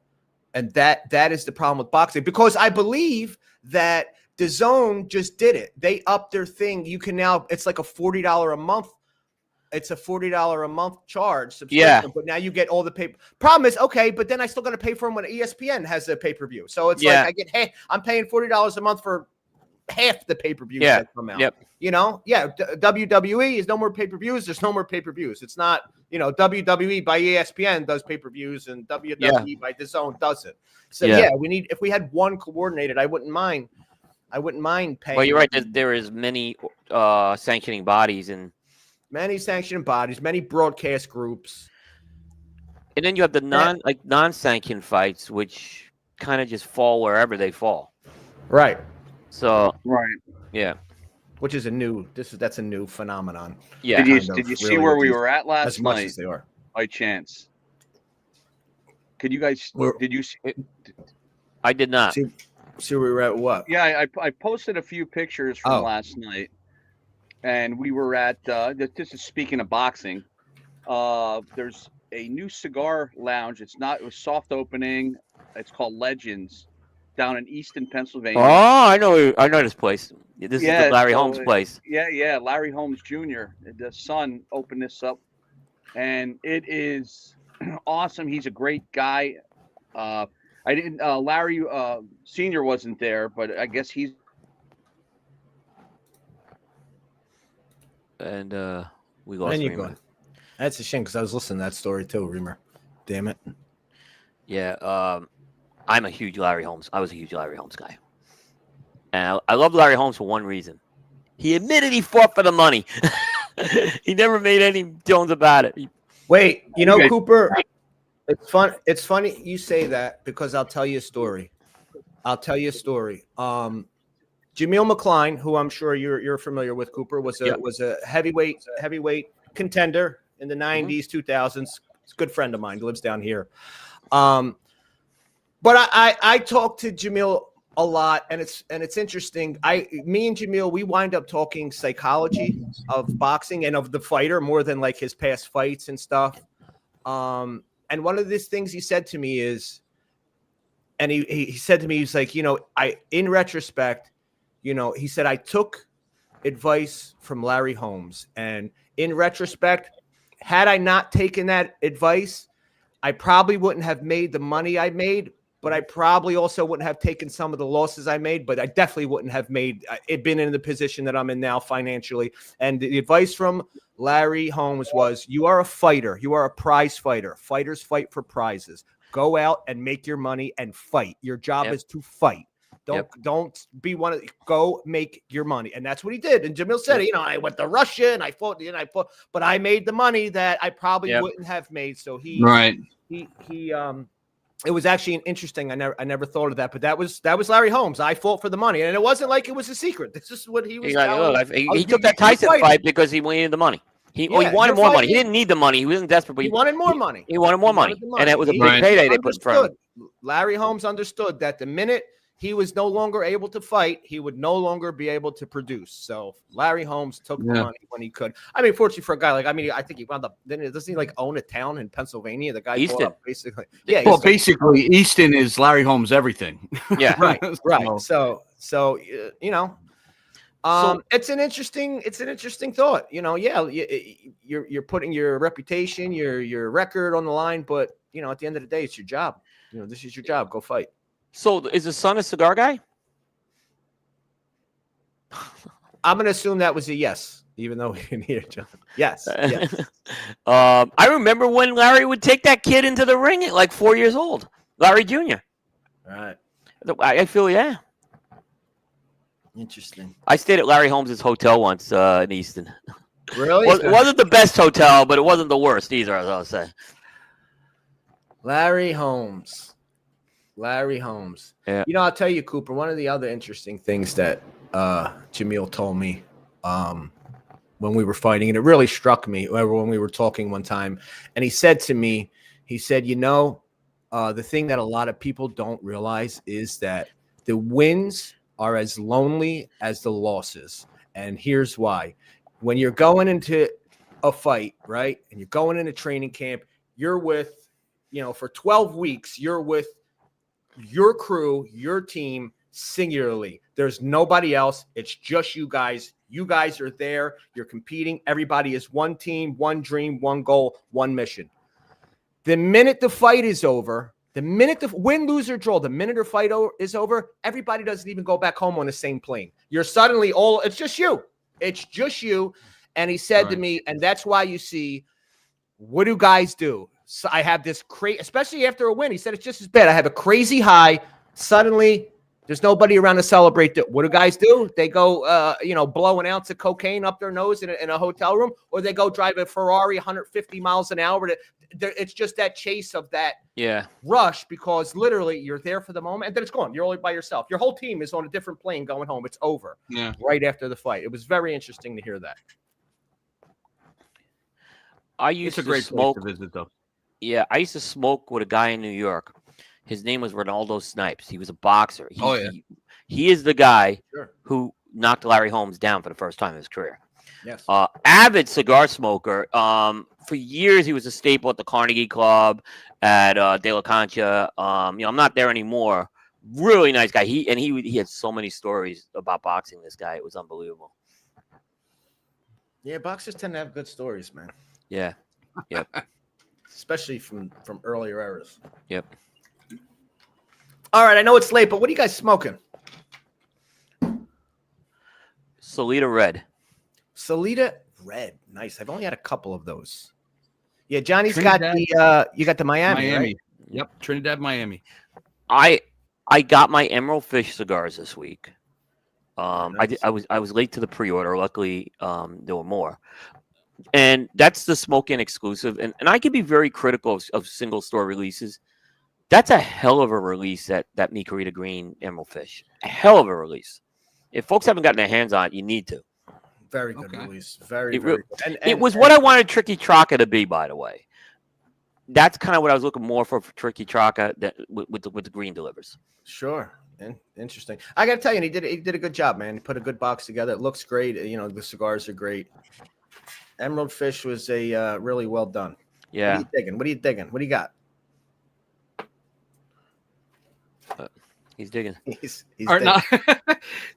and that is the problem with boxing. Because I believe that DAZN just did it. They upped their thing. You can now, it's like a $40 a month. It's a $40 a month charge subscription, but now you get all the pay. Problem is, okay, but then I still got to pay for them when ESPN has a pay-per-view. So it's like I'm paying $40 a month for half the pay-per-views that come out. Yep. WWE is no more pay-per-views. There's no more pay-per-views. It's not, WWE by ESPN does pay-per-views and WWE by DAZN does it. So we need, if we had one coordinated, I wouldn't mind paying. Well, you're right. There is many sanctioning bodies and many sanctioning bodies, many broadcast groups. And then you have the non-sanctioned fights, which kind of just fall wherever they fall. Right. So right. Which is that's a new phenomenon. Yeah. Did you see where we were at last as much night? As they are. By chance. Could you guys did you see it? I did not. See where we were at what? Yeah, I posted a few pictures from last night. And we were at this is speaking of boxing. There's a new cigar lounge. It was soft opening. It's called Legends down in Easton, Pennsylvania. Oh, I know this place. This is the Larry Holmes place. Yeah, Larry Holmes Jr. The son opened this up, and it is awesome. He's a great guy. Larry Senior wasn't there, but I guess he's. And we lost Reamer. That's a shame because I was listening to that story too, Reamer. Damn it. Yeah, I'm a huge Larry Holmes. I was a huge Larry Holmes guy. And I love Larry Holmes for one reason. He admitted he fought for the money. He never made any jones about it. Wait, Cooper, it's fun. It's funny you say that because I'll tell you a story. Jameel McCline, who I'm sure you're familiar with, Cooper, was a heavyweight contender in the 90s, 2000s. It's a good friend of mine. He lives down here. But I talked to Jameel a lot, and it's interesting. Me and Jameel, we wind up talking psychology of boxing and of the fighter more than like his past fights and stuff. And one of these things he said to me is, and he said to me, he's like, in retrospect, he said, I took advice from Larry Holmes, and in retrospect, had I not taken that advice, I probably wouldn't have made the money I made, but I probably also wouldn't have taken some of the losses I made, but I definitely wouldn't have been in the position that I'm in now financially. And the advice from Larry Holmes was, you are a fighter. You are a prize fighter. Fighters fight for prizes. Go out and make your money and fight. Your job is to fight. Don't be go make your money. And that's what he did. And Jamil said, I went to Russia and I fought, but I made the money that I probably wouldn't have made. So he it was actually an interesting. I never thought of that, but that was Larry Holmes. I fought for the money, and it wasn't like it was a secret. This is what he was. He took that Tyson fight because he wanted the money. He wanted more money. He didn't need the money. He wasn't desperate, but he wanted more money. He wanted more money, and it was a big payday they put in front of him. Larry Holmes understood that the minute he was no longer able to fight, he would no longer be able to produce. So Larry Holmes took the money when he could. I mean, fortunately for a guy I think he wound up. Doesn't he own a town in Pennsylvania? The guy Easton, basically. Yeah. Well, basically, Easton is Larry Holmes' everything. Yeah. right. So it's an interesting thought. You're putting your reputation, your record on the line, but at the end of the day, it's your job. This is your job. Go fight. So is the son a cigar guy? I'm going to assume that was a yes, even though we didn't hear it, John. Yes. I remember when Larry would take that kid into the ring at like 4 years old. Larry Jr. All right. I feel, Interesting. I stayed at Larry Holmes' hotel once in Easton. Really? It wasn't the best hotel, but it wasn't the worst either, as I'll say. Larry Holmes. Yeah. I'll tell you, Cooper, one of the other interesting things that Jameel told me when we were fighting, and it really struck me when we were talking one time, and he said to me, the thing that a lot of people don't realize is that the wins are as lonely as the losses. And here's why. When you're going into a fight, right, and you're going into training camp, you're with, for 12 weeks, you're with your crew, your team, singularly. There's nobody else. It's just you guys. You guys are there. You're competing. Everybody is one team, one dream, one goal, one mission. The minute the fight is over, the minute the win, lose, or draw, the minute the fight is over, everybody doesn't even go back home on the same plane. You're suddenly it's just you. It's just you. And he said to me, and that's why you see, what do guys do? So I have this especially after a win. He said it's just as bad. I have a crazy high. Suddenly, there's nobody around to celebrate. What do guys do? They go, blow an ounce of cocaine up their nose in a hotel room, or they go drive a Ferrari 150 miles an hour. It's just that chase of that rush, because literally you're there for the moment and then it's gone. You're only by yourself. Your whole team is on a different plane going home. It's over right after the fight. It was very interesting to hear that. I used to smoke. Place to visit, though. Yeah, I used to smoke with a guy in New York. His name was Ronaldo Snipes. He was a boxer. He is the guy who knocked Larry Holmes down for the first time in his career. Yes. Avid cigar smoker. For years, he was a staple at the Carnegie Club, at De La Concha. I'm not there anymore, Really nice guy. He had so many stories about boxing. This guy, it was unbelievable. Yeah, boxers tend to have good stories, man. Yeah. Yep. Especially from earlier eras. Yep. All right, I know it's late, but what are you guys smoking? Solita Red. Solita Red. Nice. I've only had a couple of those. Yeah, Johnny's Trinidad. got the you got the Miami. Miami. Right? Yep. Trinidad, Miami. I got my Emerald Fish cigars this week. Nice. I was late to the pre-order. Luckily, there were more. And that's the Smoke-In exclusive. And I can be very critical of single store releases. That's a hell of a release, that Mi Querida Green Emerald Fish. A hell of a release. If folks haven't gotten their hands on it, you need to. Very good release. Very It good. it was what I wanted Tricky Traca to be, by the way. That's kind of what I was looking more for Tricky Traca with the green delivers. Sure. Interesting. I got to tell you, he did a good job, man. He put a good box together. It looks great. You know, the cigars are great. Emerald Fish was a really well done. Yeah. What are you digging? What do you got? He's digging. He's All right, digging.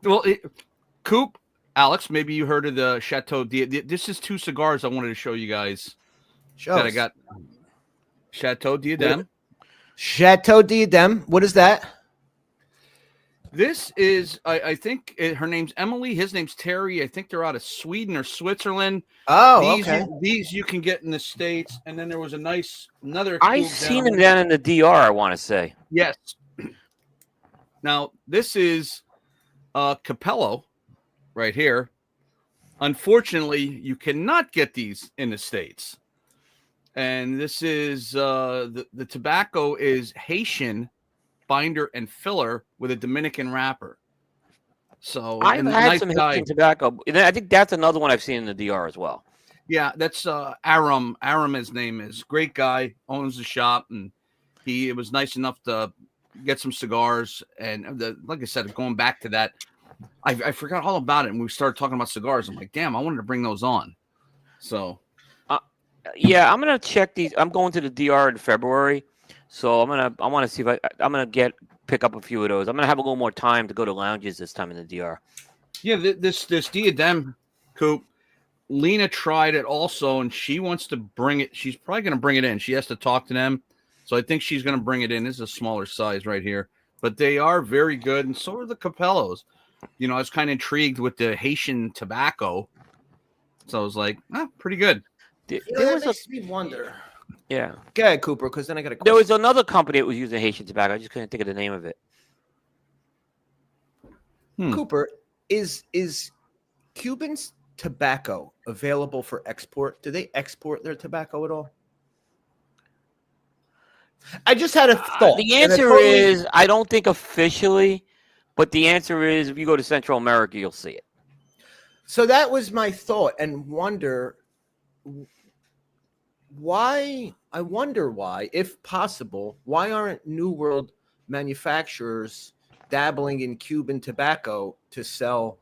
well, Coop, Alex, maybe you heard of the Chateau Diadem. This is two cigars I wanted to show you guys. That I got. Chateau Diadem. Chateau Diadem. What is that? This is, I think her name's Emily. His name's Terry. I think they're out of Sweden or Switzerland. Oh, okay. These you can get in the States. And then there was another. I've seen them down in the DR, I want to say. Yes. Now, this is Capello right here. Unfortunately, you cannot get these in the States. And this is the tobacco is Haitian binder and filler with a Dominican wrapper. So I've had some Haitian tobacco. I think that's another one I've seen in the DR as well. Yeah, that's Aram. Aram, his name is. Great guy, owns the shop, and he was nice enough to get some cigars. And like I said, going back to that, I forgot all about it. And we started talking about cigars. I'm like, damn, I wanted to bring those on. So, yeah, I'm gonna check these. I'm going to the DR in February, so I want to see if I'm gonna pick up a few of those. I'm gonna have a little more time to go to lounges this time in the DR. Yeah, this Diadem, Coop. Lena tried it also, and she wants to bring it. She's probably going to bring it in. She has to talk to them. So I think she's going to bring it in. This is a smaller size right here. But they are very good, and so are the Capellos. You know, I was kind of intrigued with the Haitian tobacco. So I was like, pretty good. That makes me wonder. Yeah. Go ahead, Cooper, because then I got a question. There was another company that was using Haitian tobacco. I just couldn't think of the name of it. Cooper, is Cubans tobacco available for export? Do they export their tobacco at all? I just had a thought. The answer is I don't think officially, but the answer is if you go to Central America, you'll see it. So that was my thought, and wonder why. I wonder why, if possible, why aren't New World manufacturers dabbling in Cuban tobacco to sell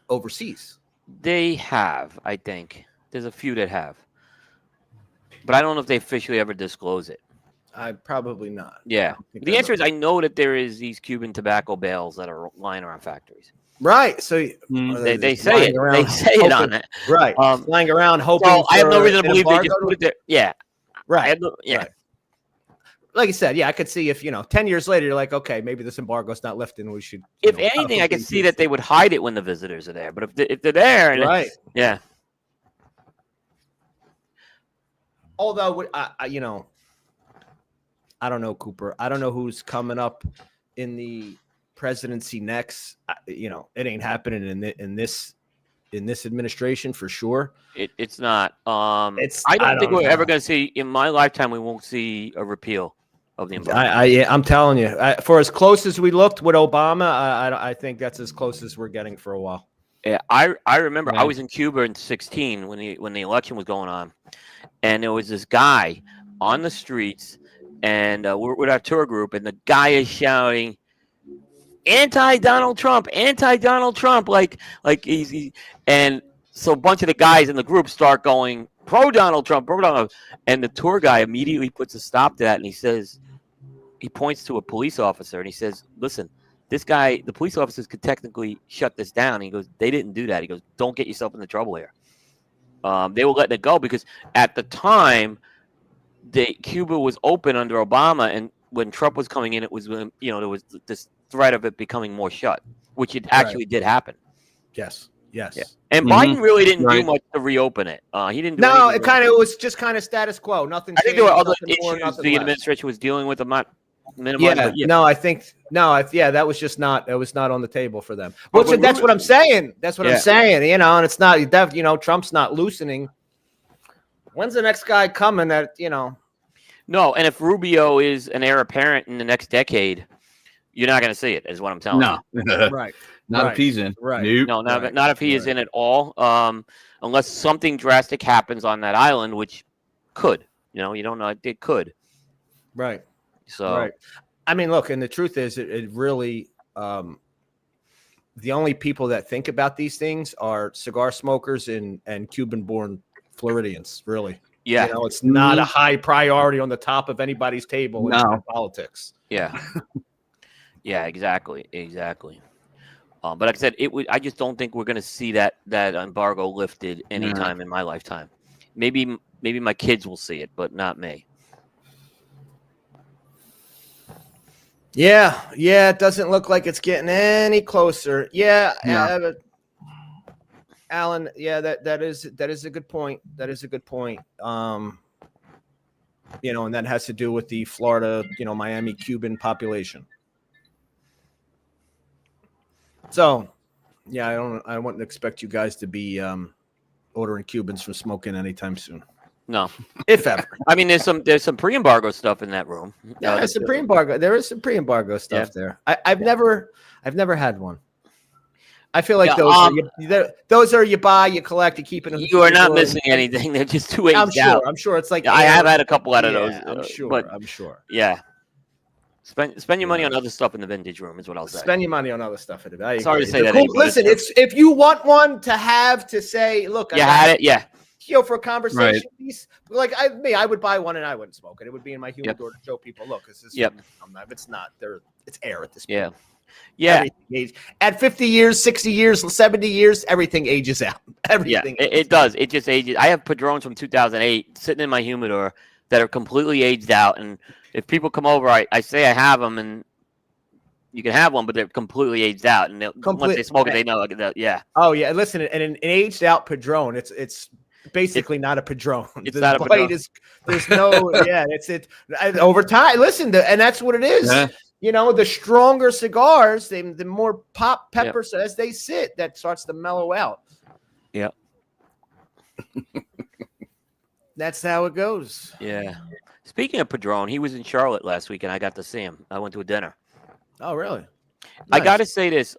overseas? They have, I think. There's a few that have. But I don't know if they officially ever disclose it. Probably not. Yeah. The answer is I know that there is these Cuban tobacco bales that are lying around factories. Right. So they say it. They say it on it. Right. Flying around hoping. So I have no reason to believe they just put it there. Yeah. Right. Yeah. Right. Like you said, I could see if 10 years later you're like, okay, maybe this embargo's not lifting. We should. If anything, I could see that they would hide it when the visitors are there. But if they're there, and right? Yeah. Although I don't know, Cooper. I don't know who's coming up in the presidency next. It ain't happening in this administration for sure. It's not. I don't think we're ever going to see in my lifetime. We won't see a repeal of the embargo. I'm telling you, for as close as we looked with Obama, I think that's as close as we're getting for a while. Yeah, I remember I was in Cuba in 2016 when the election was going on, and there was this guy on the streets, and we're with our tour group, and the guy is shouting, "Anti-Donald Trump, anti-Donald Trump!" Like he's and so a bunch of the guys in the group start going pro-Donald Trump, pro-Donald, and the tour guy immediately puts a stop to that, and he says, he points to a police officer and he says, "Listen, this guy, the police officers could technically shut this down." And he goes, "They didn't do that." He goes, "Don't get yourself into trouble here." They were letting it go because at the time, Cuba was open under Obama, and when Trump was coming in, it was there was this threat of it becoming more shut, which it actually did happen. Yes. Yeah. And Biden really didn't do much to reopen it. He didn't. No, it was just kind of status quo. Nothing. I think there were other issues the administration was dealing with. I'm not minimizing. Yeah. No, I think that was just not. It was not on the table for them. That's what I'm saying. That's what I'm saying. And it's not. Trump's not loosening. When's the next guy coming? No, and if Rubio is an heir apparent in the next decade, you're not going to see it. Is what I'm telling you. No. Right. Not if he's in. Right. Nope. No, not if he is in at all. Unless something drastic happens on that island, which could. You don't know. It could. Right. So. Right. I mean, look, and the truth is, it really. The only people that think about these things are cigar smokers and Cuban-born Floridians. Really. Yeah. It's not a high priority on the top of anybody's table in politics. Yeah. Yeah. Exactly. But like I said, I just don't think we're going to see that embargo lifted anytime in my lifetime. Maybe my kids will see it, but not me. Yeah. It doesn't look like it's getting any closer. Yeah. Alan. Yeah, that is a good point. That is a good point. And that has to do with the Florida, Miami Cuban population. So, yeah, I wouldn't expect you guys to be ordering Cubans from smoking anytime soon. No, if ever. I mean, there's some pre-embargo stuff in that room. Yeah, there's some pre-embargo. There is some pre-embargo stuff there. I've never had one. I feel like those are you buy, you collect, you keep it. You are not missing anything. They're just too aged out. I'm sure it's like I have had a couple out of those. I'm sure. Yeah. Spend your money on other stuff in the vintage room is what I'll say. Spend your money on other stuff in the Sorry to say that. Listen, if you want one to say, look, you had it, yeah. For a conversation piece, like I would buy one and I wouldn't smoke it. It would be in my humidor to show people, look, it's not there. It's air at this point. Yeah. At 50 years, 60 years, 70 years, everything ages out. Everything. Yeah, it does. It just ages. I have Padrones from 2008 sitting in my humidor that are completely aged out, and if people come over, I say I have them, and you can have one, but they're completely aged out, and once they smoke it, they know. Yeah. Oh yeah, listen, and an aged out Padrone, it's basically not a Padrone. It's not a Padrone. There's no it's over time. Listen, and that's what it is. Yeah. The stronger cigars, the more pop peppers as they sit, that starts to mellow out. Yeah. That's how it goes. Yeah. Speaking of Padrone, he was in Charlotte last week, and I got to see him. I went to a dinner. Oh, really? Nice. I got to say this.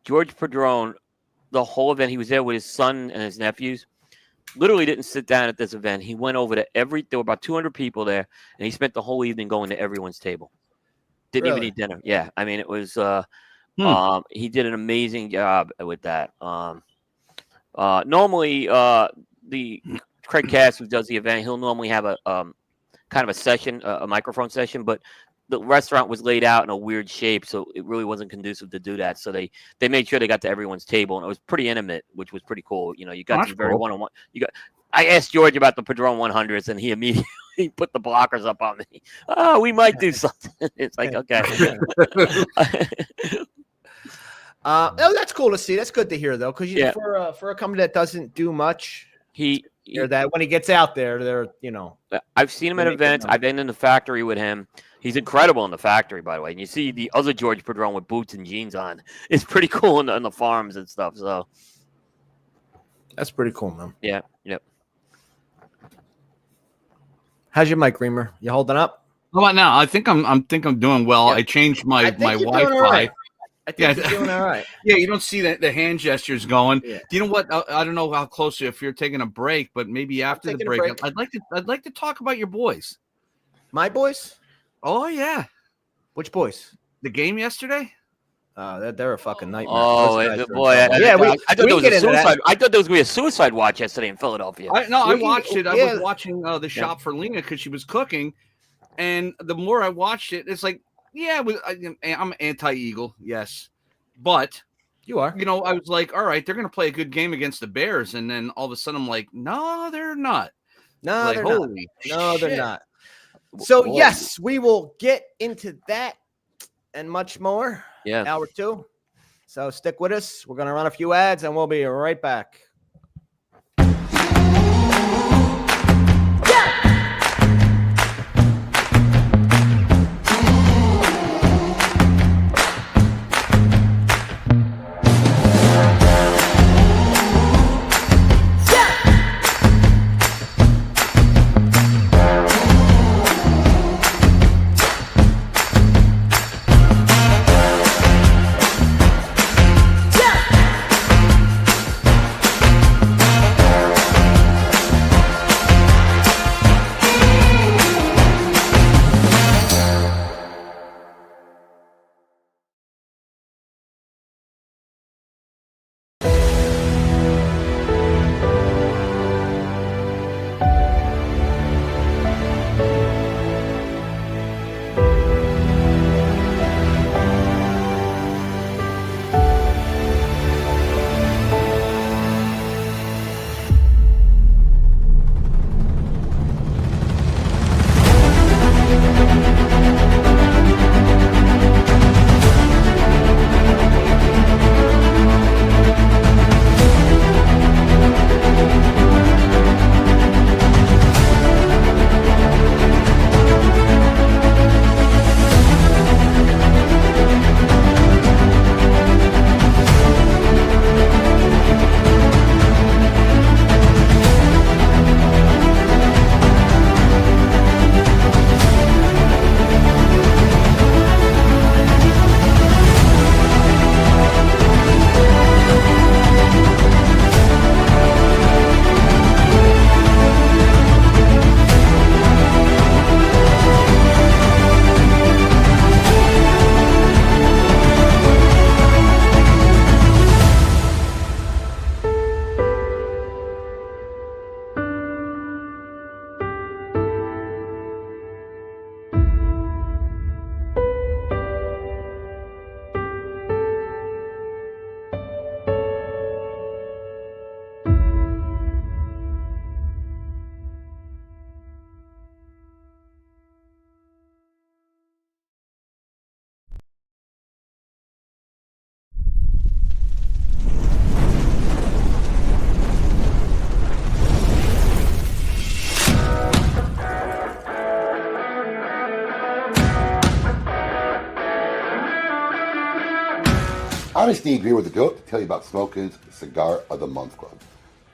George Padrone, the whole event, he was there with his son and his nephews. Literally didn't sit down at this event. He went over to there were about 200 people there, and he spent the whole evening going to everyone's table. Didn't even eat dinner. Yeah. I mean, it was, he did an amazing job with that. Normally, the Craig Cass, who does the event, he'll normally have a kind of a session, a microphone session, but the restaurant was laid out in a weird shape, so it really wasn't conducive to do that. So they made sure they got to everyone's table, and it was pretty intimate, which was pretty cool. You got to very one-on-one. I asked George about the Padrone 100s, and he immediately put the blockers up on me. Oh, we might do something. It's like, okay. That's cool to see. That's good to hear, though, because for a company that doesn't do much, that when he gets out there, I've seen him at events. I've been in the factory with him. He's incredible in the factory, by the way. And you see the other George Padrone with boots and jeans on. It's pretty cool on the farms and stuff. So that's pretty cool, man. Yeah. Yep. How's your mic, Reamer? You holding up? How about now? I think I'm doing well. Yeah. I changed my Wi-Fi. Right. I think you're doing all right. Yeah, you don't see the hand gestures going. Yeah. Do you know what? I don't know how close if you're taking a break, but maybe after the break, I'd like to talk about your boys. My boys? Oh yeah. Which boys? The game yesterday? They're a fucking nightmare. Oh boy! I thought there was a suicide. I thought there was going to be a suicide watch yesterday in Philadelphia. I watched it. I was watching the shop for Lena because she was cooking. And the more I watched it, it's like, yeah, I'm anti-Eagle, yes, but You are. you know, I was like, all right, they're going to play a good game against the Bears, and then all of a sudden, I'm like, no, they're not. No, Like, they're not. holy No, they're shit. not. So Boy. yes, we will get into that and much more. Yeah. Hour 2. So stick with us. We're going to run a few ads, and we'll be right back. Honest Abe here with the goat to tell you about Smokin's Cigar of the Month Club.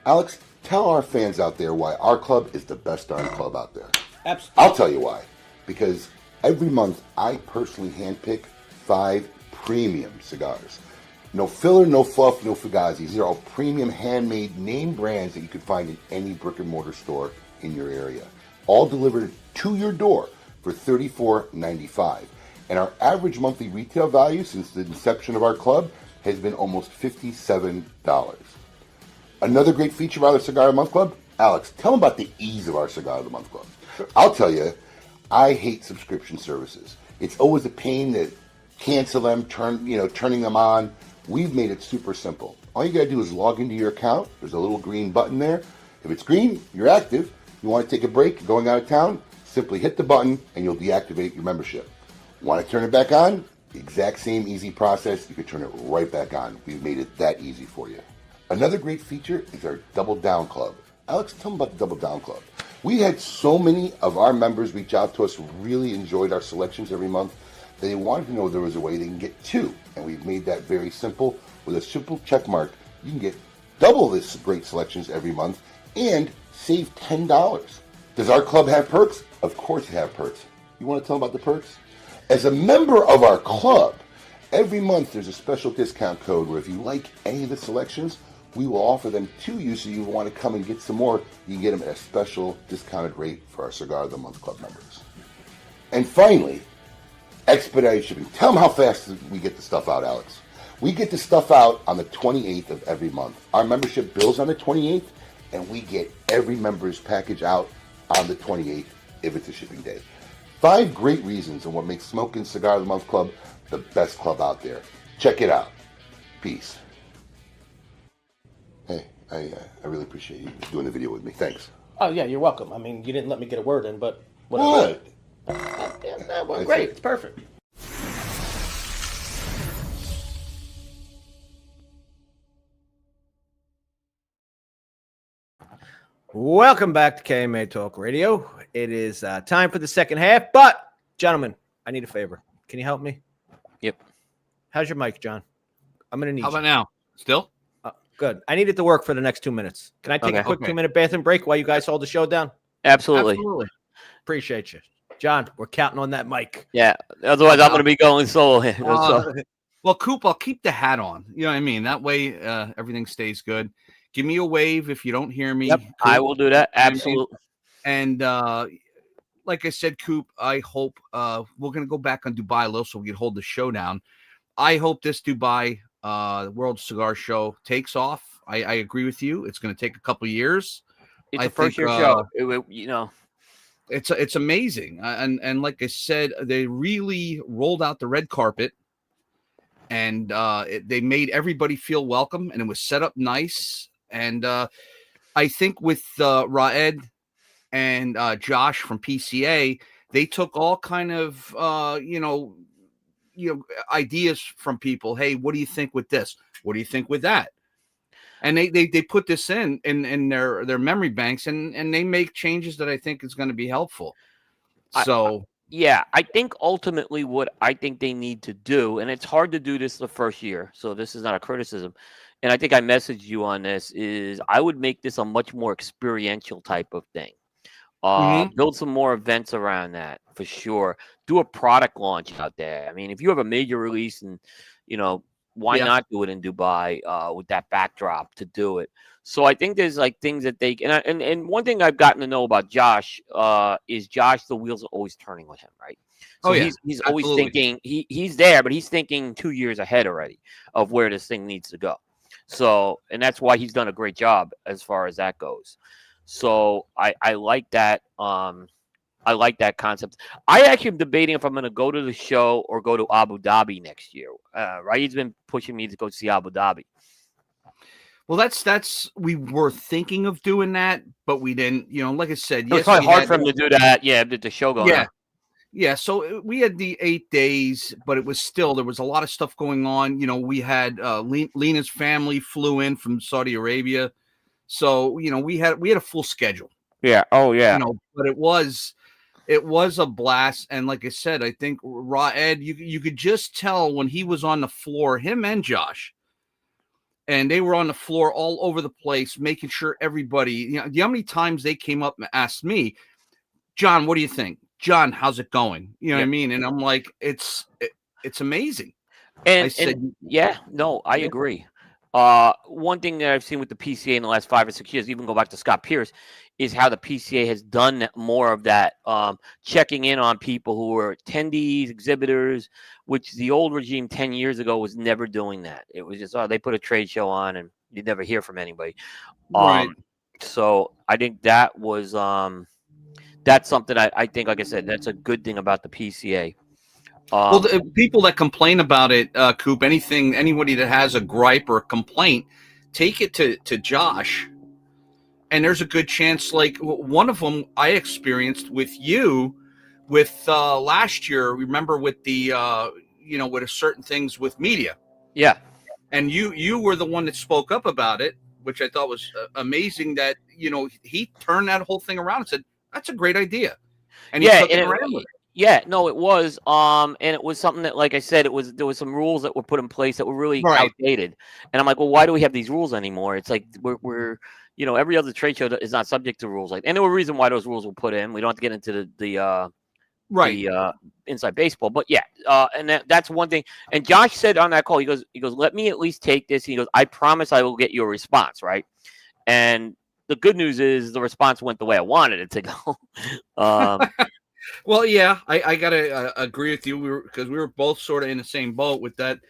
Alex, tell our fans out there why our club is the best darn club out there. Absolutely. I'll tell you why. Because every month I personally handpick 5 premium cigars. No filler, no fluff, no fugazis. These are all premium handmade name brands that you can find in any brick and mortar store in your area. All delivered to your door for $34.95. And our average monthly retail value since the inception of our club has been almost $57. Another great feature of our Cigar of the Month Club, Alex, tell them about the ease of our Cigar of the Month Club. I'll tell you, I hate subscription services. It's always a pain to cancel them, turning them on. We've made it super simple. All you gotta do is log into your account. There's a little green button there. If it's green, you're active. You want to take a break, going out of town, simply hit the button and you'll deactivate your membership. Want to turn it back on? The exact same easy process. You can turn it right back on. We've made it that easy for you. Another great feature is our Double Down Club. Alex, tell them about the Double Down Club. We had so many of our members reach out to us, really enjoyed our selections every month. They wanted to know there was a way they can get 2. And we've made that very simple. With a simple check mark, you can get double this great selections every month and save $10. Does our club have perks? Of course it have perks. You want to tell them about the perks? As a member of our club, every month there's a special discount code where if you like any of the selections, we will offer them to you, so you want to come and get some more, you can get them at a special discounted rate for our Cigar of the Month Club members. And finally, expedited shipping. Tell them how fast we get the stuff out, Alex. We get the stuff out on the 28th of every month. Our membership bills on the 28th, and we get every member's package out on the 28th if it's a shipping day. 5 great reasons on what makes Smoking Cigar of the Month Club the best club out there. Check it out. Peace. Hey, I really appreciate you doing the video with me. Thanks. Oh, yeah, you're welcome. I mean, you didn't let me get a word in, but whatever. What? That went great. It's perfect. Welcome back to KMA Talk Radio. It is time for the second half, but gentlemen, I need a favor. Can you help me? Yep. How's your mic, John? I'm gonna need. How about you. now? Still? Good. I need it to work for the next 2 minutes. Can I take a quick 2-minute bathroom break while you guys hold the show down? Absolutely. Appreciate you, John. We're counting on that mic. Yeah. Otherwise, I'm going to be going solo here. Well, Coop, I'll keep the hat on. You know what I mean? That way, everything stays good. Give me a wave if you don't hear me. Yep, I will do that. Absolutely. And like I said, Coop, I hope we're going to go back on Dubai a little so we can hold the show down. I hope this Dubai World Cigar Show takes off. I agree with you. It's going to take a couple of years. It's a first-year show. It's amazing. And like I said, they really rolled out the red carpet. And they made everybody feel welcome. And it was set up nice. And I think with Raed and Josh from PCA, they took all kind of ideas from people. Hey, what do you think with this? What do you think with that? And they put this in their memory banks, and they make changes that I think is going to be helpful. So I think ultimately what I think they need to do, and it's hard to do this the first year, so this is not a criticism. And I think I messaged you on this, is I would make this a much more experiential type of thing. Build some more events around that for sure. Do a product launch out there. I mean, if you have a major release and, why not do it in Dubai with that backdrop to do it? So I think there's like things that they and one thing I've gotten to know about Josh is Josh, the wheels are always turning with him, right? So he's always thinking he's there, but he's thinking 2 years ahead already of where this thing needs to go. So, and that's why he's done a great job as far as that goes. So I like that. I like that concept. I actually am debating if I'm going to go to the show or go to Abu Dhabi next year. Right? He's been pushing me to go see Abu Dhabi. Well, that's we were thinking of doing that, but we didn't. Like I said, it's probably hard for him to do that. Yeah, the show going on. Yeah, so we had the 8 days, but it was still, there was a lot of stuff going on. We had Lena's family flew in from Saudi Arabia. So, we had a full schedule. Yeah. Oh, yeah. But it was a blast. And like I said, I think Raed, you could just tell when he was on the floor, him and Josh, and they were on the floor all over the place, making sure everybody, do you know how many times they came up and asked me, John, what do you think? John, how's it going? You know what I mean? And I'm like, it's amazing. And I said, I agree. One thing that I've seen with the PCA in the last 5 or 6 years, even go back to Scott Pierce, is how the PCA has done more of that, checking in on people who were attendees, exhibitors, which the old regime 10 years ago was never doing that. It was just, they put a trade show on and you'd never hear from anybody. Right. So I think that was, that's something I think, like I said, that's a good thing about the PCA. Well, the people that complain about it, Coop, anybody that has a gripe or a complaint, take it to Josh. And there's a good chance, like one of them I experienced with you with last year. Remember with the, with certain things with media. Yeah. And you were the one that spoke up about it, which I thought was amazing that, he turned that whole thing around and said, that's a great idea. And he took it around with it. Yeah, no, it was. And it was something that, like I said, there was some rules that were put in place that were really outdated. And I'm like, well, why do we have these rules anymore? It's like we're every other trade show is not subject to rules and there were reasons why those rules were put in. We don't have to get into the inside baseball, but and that's one thing. And Josh said on that call, he goes, let me at least take this. He goes, I promise I will get you a response, right? And the good news is the response went the way I wanted it to go. Well, yeah, I gotta agree with you. Because we were both sort of in the same boat with that,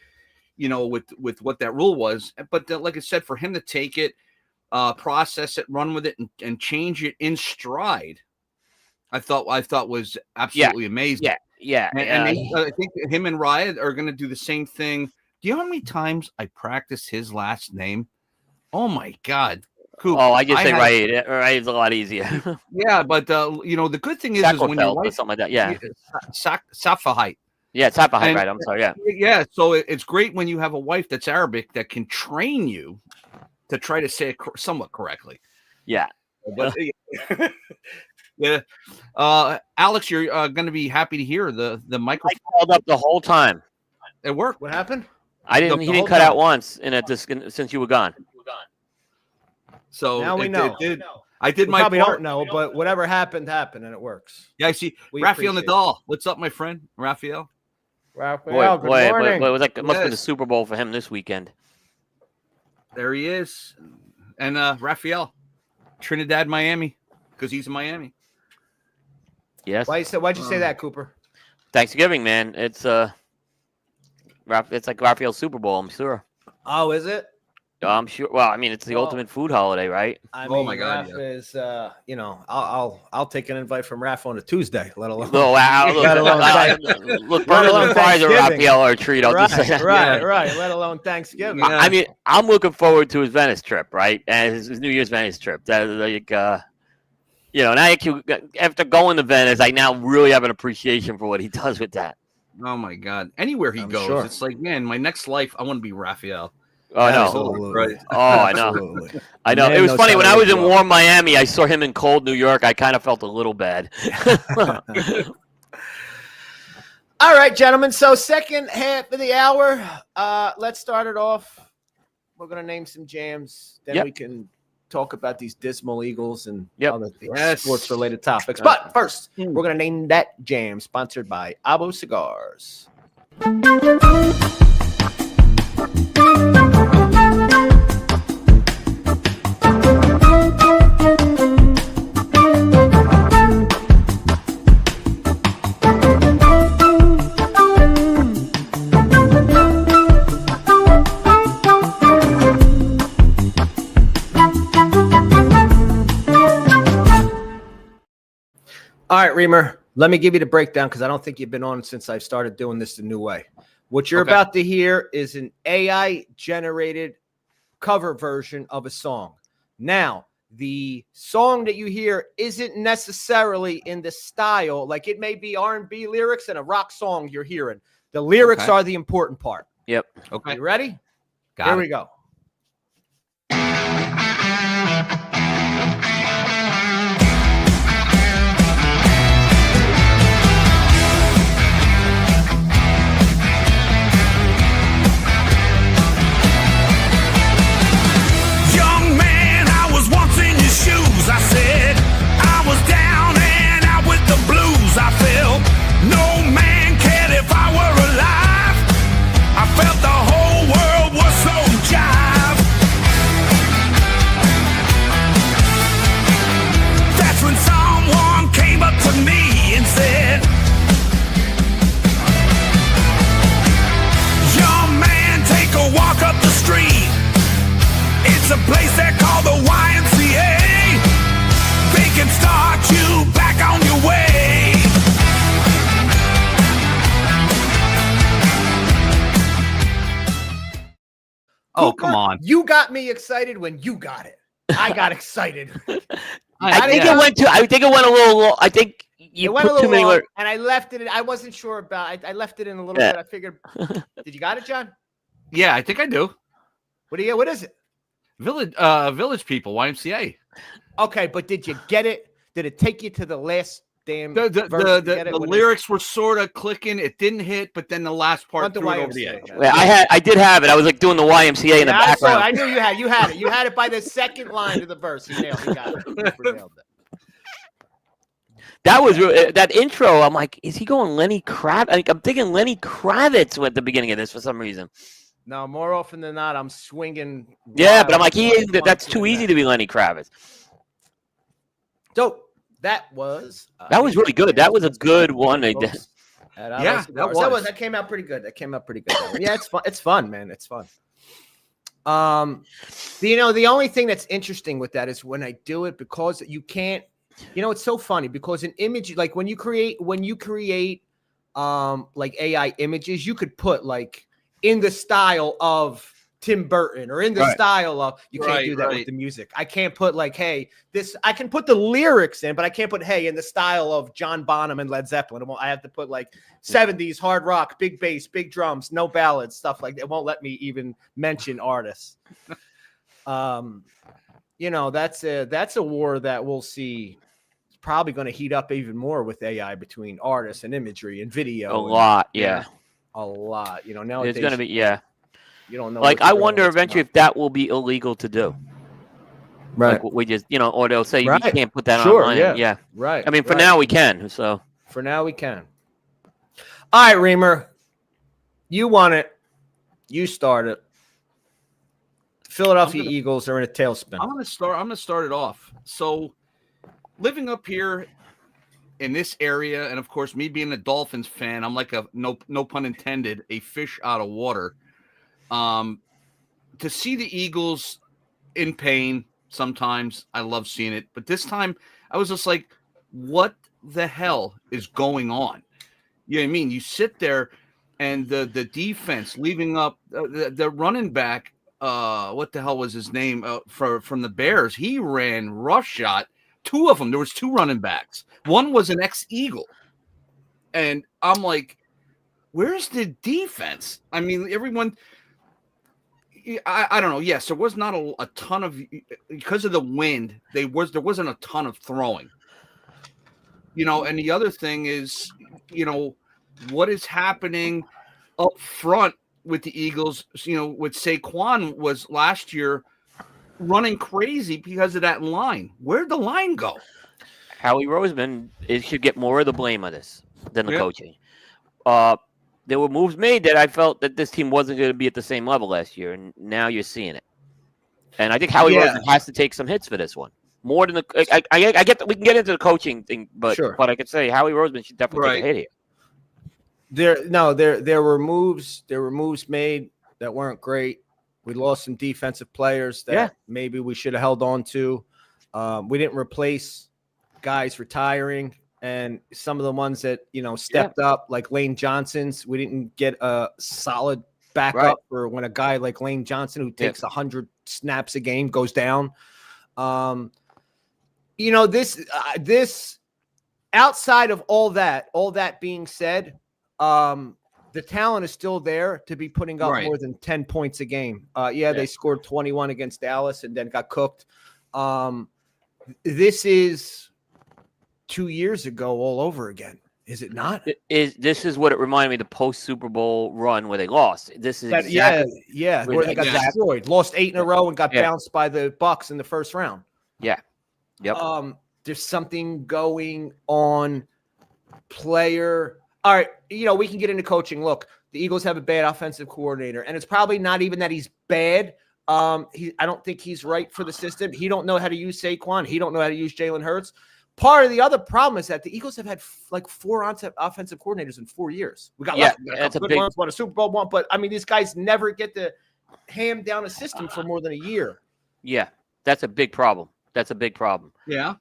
with what that rule was. But like I said, for him to take it, process it, run with it, and change it in stride, I thought was absolutely amazing. Yeah. And I think him and Riot are going to do the same thing. Do you know how many times I practiced his last name? Oh my God. Coop, I just say Riot. Riot's a lot easier. Yeah, but the good thing is when your wife, or something like that. Yeah. Safahite. Yeah, Safahite, right. I'm sorry. Yeah. Yeah. So it's great when you have a wife that's Arabic that can train you to try to say it somewhat correctly. Yeah. But yeah. Alex, you're going to be happy to hear the microphone. I called up the whole time. It worked. What happened? He didn't cut out once since you were gone. So now we know. I did we my probably part. don't know, but whatever happened, and it works. Yeah, I see. Rafael Nadal. What's up, my friend? Rafael, good morning. It must have been the Super Bowl for him this weekend. There he is. And Rafael, Trinidad, Miami, because he's in Miami. Yes. Why'd you say that, Cooper? Thanksgiving, man. It's like Raphael's Super Bowl, I'm sure. Oh, is it? I'm sure. Well, I mean, it's the ultimate food holiday, right? Oh my God! Raph is, I'll take an invite from Raph on a Tuesday, let alone. Oh wow! Look, burgers and fries or Raphael are a treat. I'll just say that. Right. Let alone Thanksgiving. I mean, I'm looking forward to his Venice trip, right? And his New Year's Venice trip. That now after going to Venice, I now really have an appreciation for what he does with that. Oh my God! Anywhere he goes, sure. It's like, man, my next life, I want to be Raphael. Oh, I know. Absolutely. Right. Oh, I know. Absolutely. I know. Man It was funny when I was in well. warm Miami. I saw him in cold New York. I kind of felt a little bad. All right, gentlemen. So second half of the hour, let's start it off. We're gonna name some jams. Then we can talk about these dismal Eagles and other sports-related topics. But first, we're gonna name that jam. Sponsored by Abo Cigars. All right, Reamer, let me give you the breakdown because I don't think you've been on since I started doing this the new way. What you're about to hear is an AI-generated cover version of a song. Now, the song that you hear isn't necessarily in the style. Like, it may be R&B lyrics and a rock song you're hearing. The lyrics are the important part. Yep. Okay. You ready? Here we go. I said I was down and out with the blues. I felt no man cared if I were alive. I felt the whole world was so jive. That's when someone came up to me and said, young man, take a walk up the street. It's a place they call the YMCA. They can start you back on your way. Oh, come on. You got me excited when you got it. I got excited. I think it went a little long. I think you went put a little too many long, and I left it. I wasn't sure about. I left it in a little bit. I figured. Did you got it, John? Yeah, I think I do. What is it? Village People, YMCA. Okay, but did you get it? Did it take you to the last damn verse? The lyrics were sort of clicking. It didn't hit, but then the last part threw it over the edge. Yeah, I did have it. I was like doing the YMCA in the background. I knew you had it. You had it by the second line of the verse. You nailed it. That was that intro. I'm like, is he going Lenny Kravitz? I'm thinking Lenny Kravitz at the beginning of this for some reason. No, more often than not, I'm swinging. Yeah, but I'm like, that's too easy to be Lenny Kravitz. So that was really good. That was a good one they did. Yeah, that came out pretty good. Yeah, it's fun. It's fun, man. It's fun. The only thing that's interesting with that is when I do it, because you can't You know, it's so funny because an image, like when you create like AI images, you could put like in the style of Tim Burton or in the style of, you can't do that with the music. I can't put like, hey, this, I can put the lyrics in, but I can't put, hey, in the style of John Bonham and Led Zeppelin. I have to put like 70s hard rock, big bass, big drums, no ballads, stuff like that. It won't let me even mention artists. You know, that's a war that we'll see. It's probably going to heat up even more with AI between artists and imagery and video. A lot. Yeah. A lot. You know, nowadays It's going to be, yeah. You don't know. Like, I wonder eventually if that will be illegal to do. Right. Like we just, you know, or they'll say you Right. can't put that Sure, online. yeah. Right. I mean, for right. now we can. So For now we can. All right, Reamer. You won it. You start it. Philadelphia Eagles are in a tailspin. I'm gonna start it off. So, living up here in this area, and of course, me being a Dolphins fan, I'm like a no pun intended, a fish out of water. To see the Eagles in pain, sometimes I love seeing it, but this time I was just like, what the hell is going on? You know what I mean? You sit there and the defense leaving up the running back, what the hell was his name from the Bears? He ran roughshod. Two of them. There was two running backs. One was an ex-Eagle. And I'm like, where's the defense? I mean, everyone – I don't know. Yes, there was not a ton of – because of the wind, there wasn't a ton of throwing. You know, and the other thing is, you know, what is happening up front with the Eagles, you know, with Saquon was last year running crazy because of that line. Where'd the line go? Howie Roseman should get more of the blame of this than the coaching. There were moves made that I felt that this team wasn't going to be at the same level last year, and now you're seeing it. And I think Howie Roseman has to take some hits for this one. More than the I get that we can get into the coaching thing, but I could say Howie Roseman should definitely take a hit here. There were moves made that weren't great. We lost some defensive players that maybe we should have held on to. We didn't replace guys retiring, and some of the ones that, you know, stepped up, like Lane Johnson's, we didn't get a solid backup for when a guy like Lane Johnson, who takes 100 snaps a game, goes down. You know, this outside of all that being said, the talent is still there to be putting up more than 10 points a game. They scored 21 against Dallas and then got cooked. This is 2 years ago all over again. Is it not? This is what it reminded me of the post Super Bowl run where they lost. This is where they got destroyed. Lost 8 in a row and got bounced by the Bucs in the first round. Yeah. Yep. There's something going on. Player. All right, you know, we can get into coaching. Look, the Eagles have a bad offensive coordinator, and it's probably not even that he's bad. I don't think he's right for the system. He don't know how to use Saquon. He don't know how to use Jalen Hurts. Part of the other problem is that the Eagles have had like 4 offensive coordinators in 4 years. We got that's a good big ones, won a Super Bowl one, but I mean, these guys never get to ham down a system for more than a year. Yeah, that's a big problem. That's a big problem. Yeah.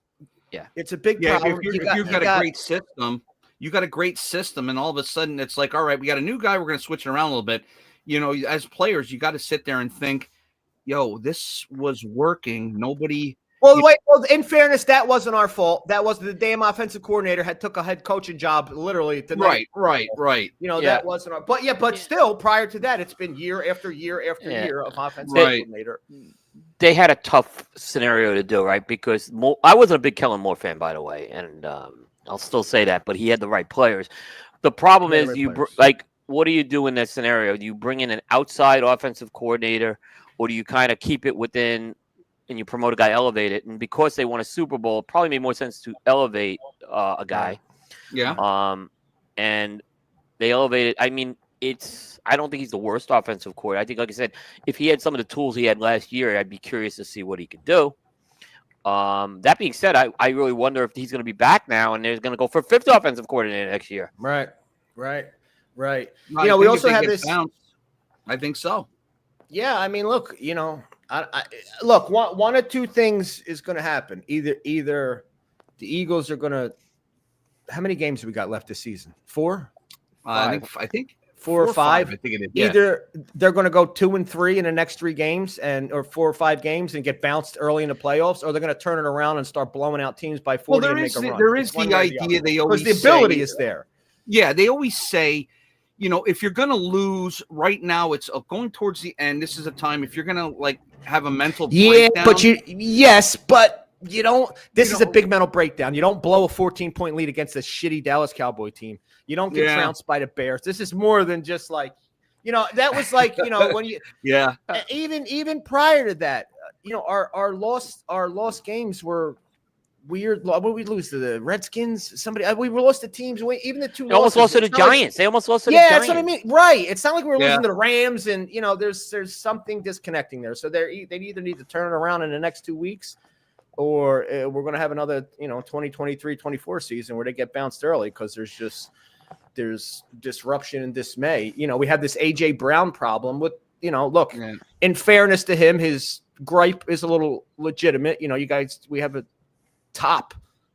Yeah. It's a big problem. If you've got a great system, you got a great system, and all of a sudden it's like, all right, we got a new guy. We're going to switch it around a little bit. You know, as players, you got to sit there and think, yo, this was working. Nobody. Well, in fairness, that wasn't our fault. That was the damn offensive coordinator took a head coaching job literally tonight. Right. You know, that wasn't our. But still, prior to that, it's been year after year after year of offensive coordinator. They had a tough scenario to do, right? Because I wasn't a big Kellen Moore fan, by the way, and I'll still say that. But he had the right players. The problem is, what do you do in that scenario? Do you bring in an outside offensive coordinator, or do you kind of keep it within? And you promote a guy, elevate it. And because they won a Super Bowl, it probably made more sense to elevate a guy. Yeah. And they elevated. I mean, I don't think he's the worst offensive coordinator. I think, like I said, if he had some of the tools he had last year, I'd be curious to see what he could do. That being said, I really wonder if he's going to be back now and they're going to go for 5th offensive coordinator next year. Right. You know, we also have this. I think so. Yeah. I mean, look, you know, look, one of two things is going to happen. Either the Eagles are going to. How many games have we got left this season? 4? I think 4 or 5. I think it is. Yeah. Either they're going to go 2-3 in the next 3 games, or 4 or 5 games, and get bounced early in the playoffs, or they're going to turn it around and start blowing out teams by 40 and make a run. There is the idea they always because the ability say, is there. Yeah, they always say, if you're going to lose right now, it's going towards the end. This is a time if you're going to have a mental breakdown. But you don't. This is a big mental breakdown. You don't blow a 14-point lead against a shitty Dallas Cowboy team. You don't get trounced by the Bears. This is more than just that was when you even prior to that, our lost games were weird. What did we lose to the Redskins? We lost to teams. Even the 2 They almost lost to the Giants. They almost lost to the Giants. Yeah, that's what I mean. Right. It's not like we're losing to the Rams, and there's something disconnecting there. So they either need to turn it around in the next 2 weeks, or we're going to have another 2023-24 season where they get bounced early because there's disruption and dismay. We have this AJ Brown problem with look, in fairness to him, his gripe is a little legitimate. You guys, we have a top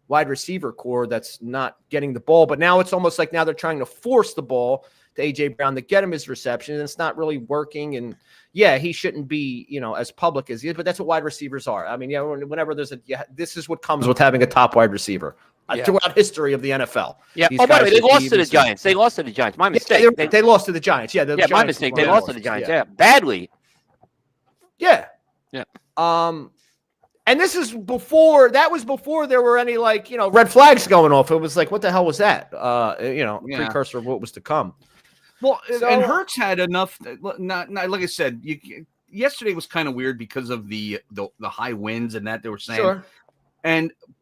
wide receiver core that's not getting the ball, but now it's almost like now they're trying to force the ball to AJ Brown to get him his reception, and it's not really working. And he shouldn't be as public as he is, but that's what wide receivers are. I mean, whenever there's this is what comes with having a top wide receiver throughout history of the NFL. Yeah. By the way, they lost to the Giants. They lost to the Giants. My mistake. They lost to the Giants. Yeah. My mistake. They lost to the Giants. Yeah. Badly. Yeah. Yeah. And this is before there were any red flags going off. It was like, what the hell was that? Precursor of what was to come. Well, and Hurts had enough. Not like I said, yesterday was kind of weird because of the high winds and that they were saying. Sure.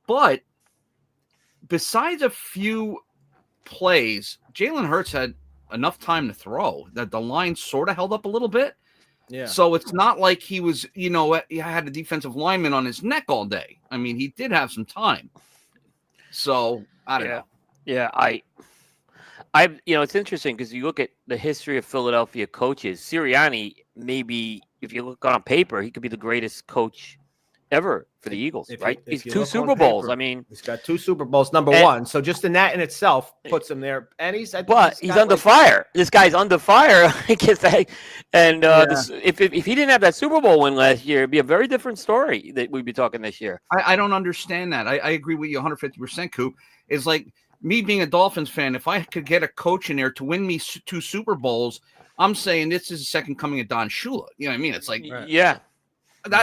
But besides a few plays, Jalen Hurts had enough time to throw that the line sort of held up a little bit. Yeah. So it's not like he was, he had a defensive lineman on his neck all day. I mean, he did have some time. So I don't know. Yeah, it's interesting because you look at the history of Philadelphia coaches. Sirianni, maybe if you look on paper, he could be the greatest coach ever for the Eagles, right? He's 2 Super Bowls. I mean, he's got 2 Super Bowls, number 1. So just in that in itself puts him there. And he's under fire. This guy's under fire. I guess that. And if he didn't have that Super Bowl win last year, it'd be a very different story that we'd be talking this year. I don't understand that. I agree with you 150%, Coop. It's like me being a Dolphins fan. If I could get a coach in there to win me 2 Super Bowls, I'm saying this is the second coming of Don Shula. You know what I mean? It's like, yeah.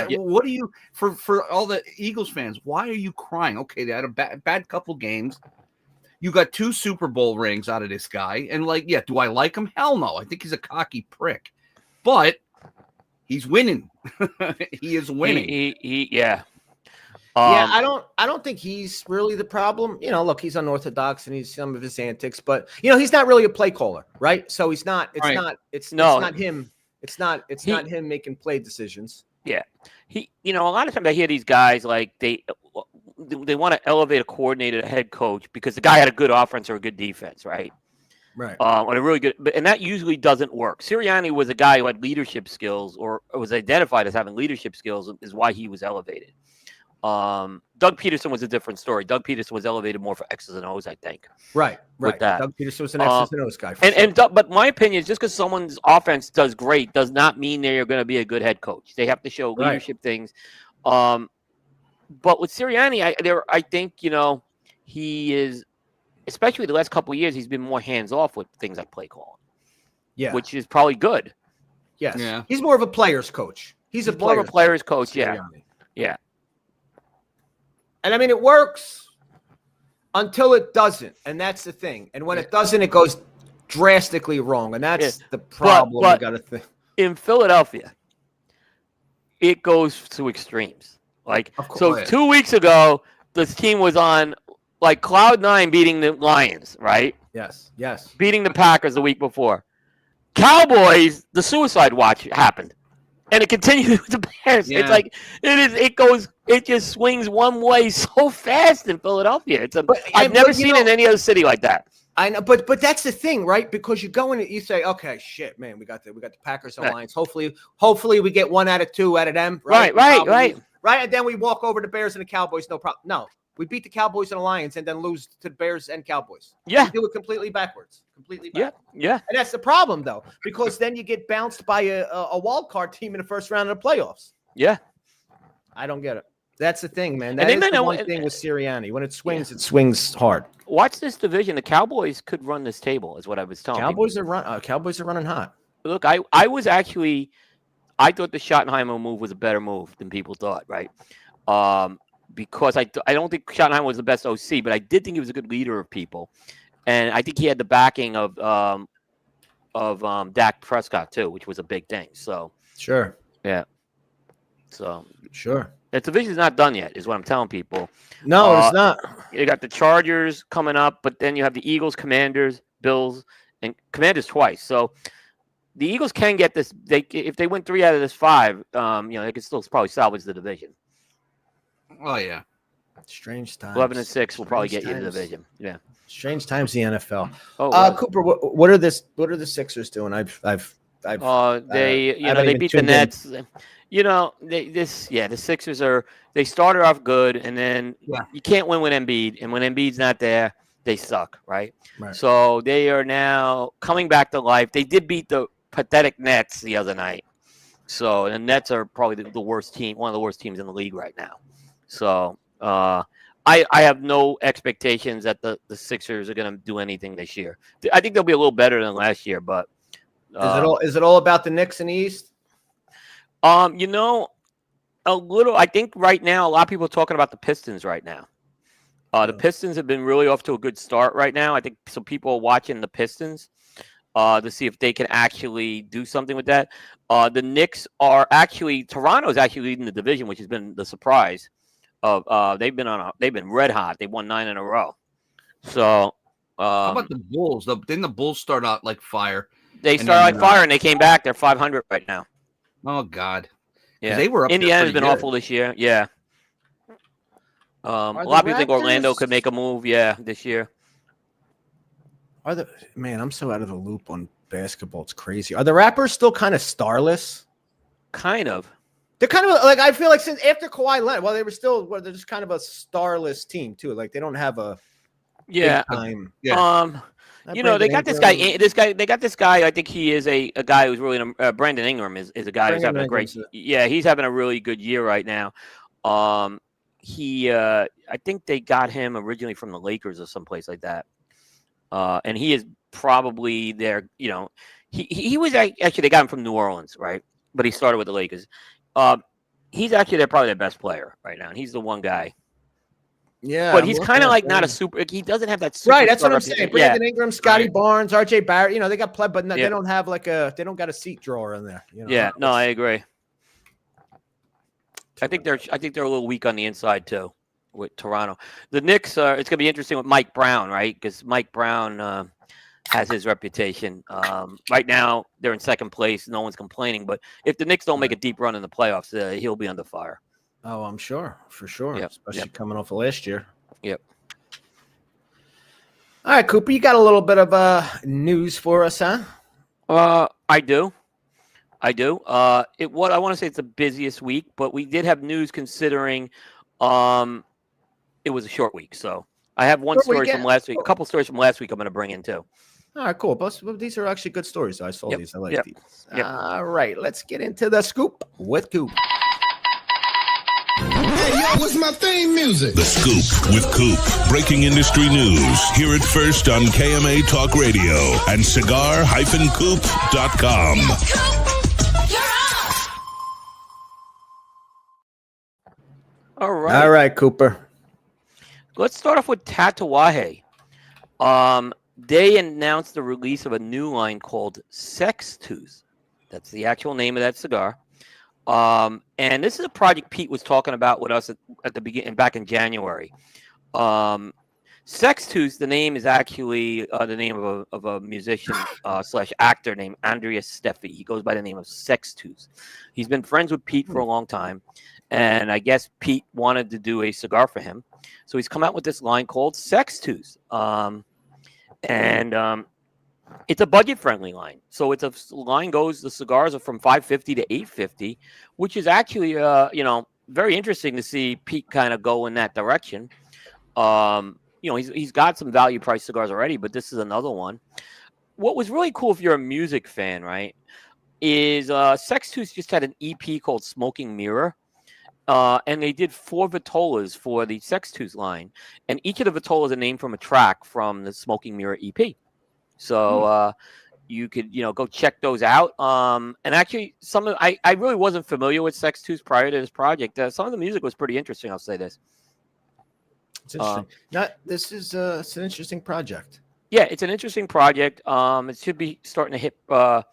What do you for all the Eagles fans? Why are you crying? Okay, they had a bad couple games. You got 2 Super Bowl rings out of this guy, and do I like him? Hell no. I think he's a cocky prick, but he's winning. He is winning. I don't think he's really the problem. Look, he's unorthodox and he's some of his antics, but he's not really a play caller, right? So he's not. It's not him. It's not him making play decisions. Yeah, a lot of times I hear these guys they want to elevate a coordinator, a head coach, because the guy had a good offense or a good defense, right? Right. Or a really good, and that usually doesn't work. Sirianni was a guy who had leadership skills, or was identified as having leadership skills, is why he was elevated. Doug Peterson was a different story. Doug Peterson was elevated more for X's and O's, I think. Right. That. Doug Peterson was an X's and O's guy. But my opinion is just because someone's offense does great does not mean they're going to be a good head coach. They have to show leadership things. But with Sirianni, I think he is, especially the last couple of years, he's been more hands off with things like play calling. Yeah, which is probably good. Yes. Yeah. He's more of a player's coach. He's more of a player's coach. Yeah. Yeah. And I mean, it works until it doesn't. And that's the thing. And when it doesn't, it goes drastically wrong. And that's the problem. But you got to think. In Philadelphia, it goes to extremes. 2 weeks ago, this team was on cloud 9 beating the Lions, right? Yes. Beating the Packers the week before. Cowboys, the suicide watch happened. And it continues with the Bears. Yeah. It's it just swings one way so fast in Philadelphia. I've never seen it in any other city like that. I know, but that's the thing, right? Because you go in and you say, okay, shit, man, we got the Packers and Lions. Hopefully we get 1 out of 2 out of them. Right. Right. And then we walk over the Bears and the Cowboys, no problem. No, We beat the Cowboys and the Lions and then lose to the Bears and Cowboys. Yeah. We do it completely backwards. Yeah. Yeah. And that's the problem, though, because then you get bounced by a wild card team in the first round of the playoffs. Yeah. I don't get it. That's the thing, man. And That they is might the know- one thing with Sirianni. When it swings hard. Watch this division. The Cowboys could run this table, is what I was telling Cowboys are running hot. Look, I was actually, I thought the Schottenheimer move was a better move than people thought, right? Because I don't think Schottenheimer was the best OC, but I did think he was a good leader of people, and I think he had the backing of Dak Prescott too, which was a big thing. So Sure. yeah, so Sure. the division's not done yet, is what I'm telling people. No, it's not. You got the Chargers coming up, but then you have the Eagles, Commanders, Bills, and Commanders twice. So the Eagles can get this. If they win 3 out of this 5, they can still probably salvage the division. Oh yeah. Strange times. 11-6 will probably get Strange you the times. division. Yeah. Strange times the NFL. Oh, well. Cooper, what are the Sixers doing? They haven't even beat the tuned in. Nets. The Sixers they started off good, and then you can't win with Embiid, and when Embiid's not there, they suck, right? So they are now coming back to life. They did beat the pathetic Nets the other night. So the Nets are probably the worst team, one of the worst teams in the league right now. So I have no expectations that the Sixers are going to do anything this year. I think they'll be a little better than last year, but is it all about the Knicks in the East? a little. I think right now a lot of people are talking about the Pistons right now. The Pistons have been really off to a good start right now. I think some people are watching the Pistons to see if they can actually do something with that. The Knicks are Toronto is actually leading the division, which has been the surprise. They've been red hot. They won 9 in a row. So how about the Bulls? Didn't the Bulls start out like fire? They started like fire and they came back. They're 500 right now. Oh God. Yeah, they were up. Indiana's been awful this year. Yeah. A lot of people think Orlando could make a move. Yeah, this year. I'm so out of the loop on basketball. It's crazy. Are the Raptors still kind of starless? Kind of. They're kind of like, I feel like since after Kawhi left, they're just kind of a starless team too. Like they don't have a big time. Yeah. They got this guy. They got this guy. I think he is a guy who's really Brandon Ingram is a guy who's having a great. Yeah, he's having a really good year right now. I think they got him originally from the Lakers or someplace like that. And he is probably their. He was actually they got him from New Orleans, right? But he started with the Lakers. He's actually probably their best player right now. And he's the one guy. Yeah, but he's kind of like not a super. He doesn't have that. Super Right, that's what I'm saying. Brandon Ingram, Scotty Barnes, RJ Barrett. They got play, but they don't have they don't got a seat drawer in there. Yeah, no, I agree. I think they're a little weak on the inside too with Toronto. The Knicks are. It's gonna be interesting with Mike Brown, right? Because Mike Brown has his reputation. Right now they're in second place. No one's complaining. But if the Knicks don't make a deep run in the playoffs, he'll be under fire. Oh, I'm sure, for sure, Yep. especially coming off of last year. Yep. All right, Cooper, you got a little bit of news for us, huh? I do. What I want to say it's the busiest week, but we did have news considering it was a short week. So I have one story from last week, a couple stories from last week I'm going to bring in too. All right, cool. But these are actually good stories. I saw these. I like these. Yep. All right, let's get into the scoop with Coop. Hey, yo, what's my theme music? The Scoop with Coop. Breaking industry news. Hear it first on KMA Talk Radio and cigar-coop.com. All right. All right, Cooper. Let's start off with Tatuaje. They announced the release of a new line called Sex Tooth. That's the actual name of that cigar. And this is a project Pete was talking about with us at the beginning, back in January. Sex Tooth, the name is actually the name of a musician slash actor named Andreas Steffi. He goes by the name of Sex Tooth. He's been friends with Pete for a long time. And I guess Pete wanted to do a cigar for him. So he's come out with this line called Sex Tooth. It's a budget-friendly line. So it's a line the cigars are from $550 to $850, which is actually, very interesting to see Pete kind of go in that direction. He's got some value price cigars already, but this is another one. What was really cool if you're a music fan, right, is Sextus just had an EP called Smoking Mirror. And they did 4 Vitolas for the Sextus line, and each of the Vitolas are named from a track from the Smoking Mirror EP. So you could, go check those out. And actually, I really wasn't familiar with Sextus prior to this project. Some of the music was pretty interesting. I'll say this. It's interesting. It's an interesting project. Yeah, it's an interesting project. It should be starting to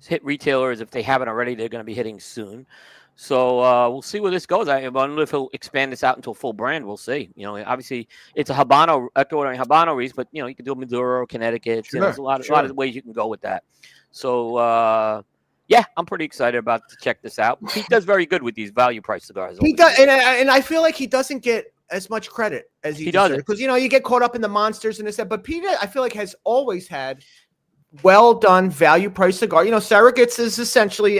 hit retailers if they haven't already. They're going to be hitting soon. So we'll see where this goes. I wonder if he'll expand this out into a full brand. We'll see. Obviously it's a Habano Reese, but you can do Maduro, Connecticut. Sure, there's a lot of ways you can go with that. So I'm pretty excited to check this out. Pete does very good with these value price cigars. He does, and I feel like he doesn't get as much credit as he does, because you get caught up in the monsters and this, but Pete, I feel like, has always had well done value price cigar. Surrogates is essentially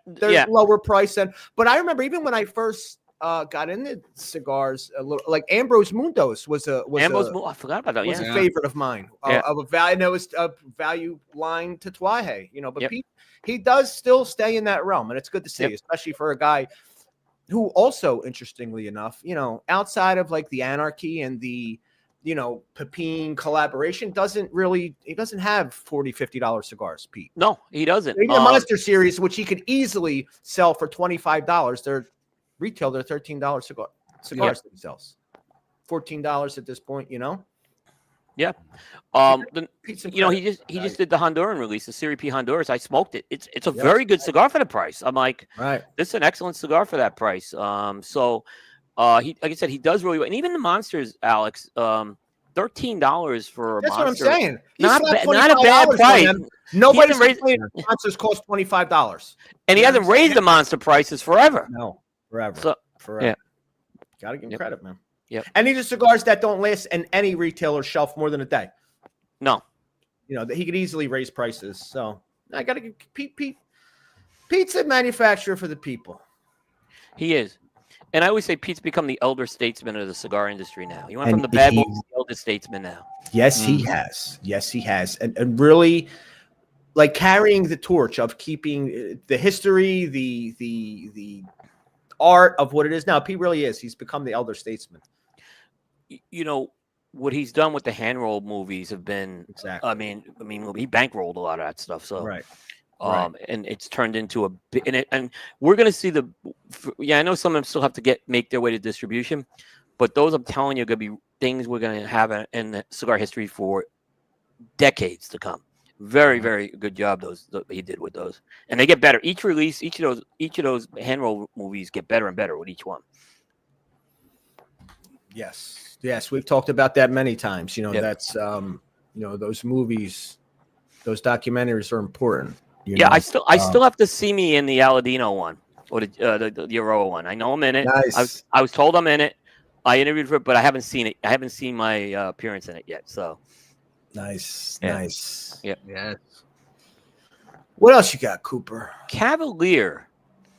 they're lower price than. But I remember even when I first got into cigars, a little like Ambrose Mundos I forgot about that. Was a favorite of mine. Of a value, and it was a value line to Twahe. But Pete, he does still stay in that realm, and it's good to see, especially for a guy who also, interestingly enough, outside of like the Anarchy and the Pepin collaboration, he doesn't have $40-$50 cigars, Pete. No, he doesn't. Even the Monster Series, which he could easily sell for $25, they're $13 cigars that he sells. $14 at this point, Yeah. He just did the Honduran release, the Series P Honduras. I smoked it. It's a very good cigar for the price. I'm like, this is an excellent cigar for that price. He, like I said, he does really well. And even the Monsters, Alex, $13 for a That's Monster. what I'm saying. Not a bad price. Nobody's complaining. Monsters cost $25. And he hasn't raised the Monster prices forever. No, forever. So, forever. Yeah. Gotta give him credit, man. Yep. And these are cigars that don't last in any retailer's shelf more than a day. No. He could easily raise prices. So I gotta give Pete. Pete's a manufacturer for the people. He is. And I always say Pete's become the elder statesman of the cigar industry now. He went from the bad boy to the elder statesman now. Yes, he has. Yes, he has. And really, like, carrying the torch of keeping the history, the art of what it is now. Pete really is. He's become the elder statesman. What he's done with the hand roll movies have been exactly. I mean, he bankrolled a lot of that stuff. So right. And it's turned into and we're going to see I know some of them still have to make their way to distribution, but those, I'm telling you, are going to be things we're going to have in the cigar history for decades to come. Very, very good job he did with those, and they get better each release. Each of those hand roll movies get better and better with each one. Yes, we've talked about that many times. That's those movies, those documentaries are important. I still have to see me in the Aladino one or the Aroa one. I know I'm in it. Nice. I was told I'm in it. I interviewed for it, but I haven't seen it. I haven't seen my appearance in it yet. So nice. Yeah. Yes. What else you got, Cooper? Cavalier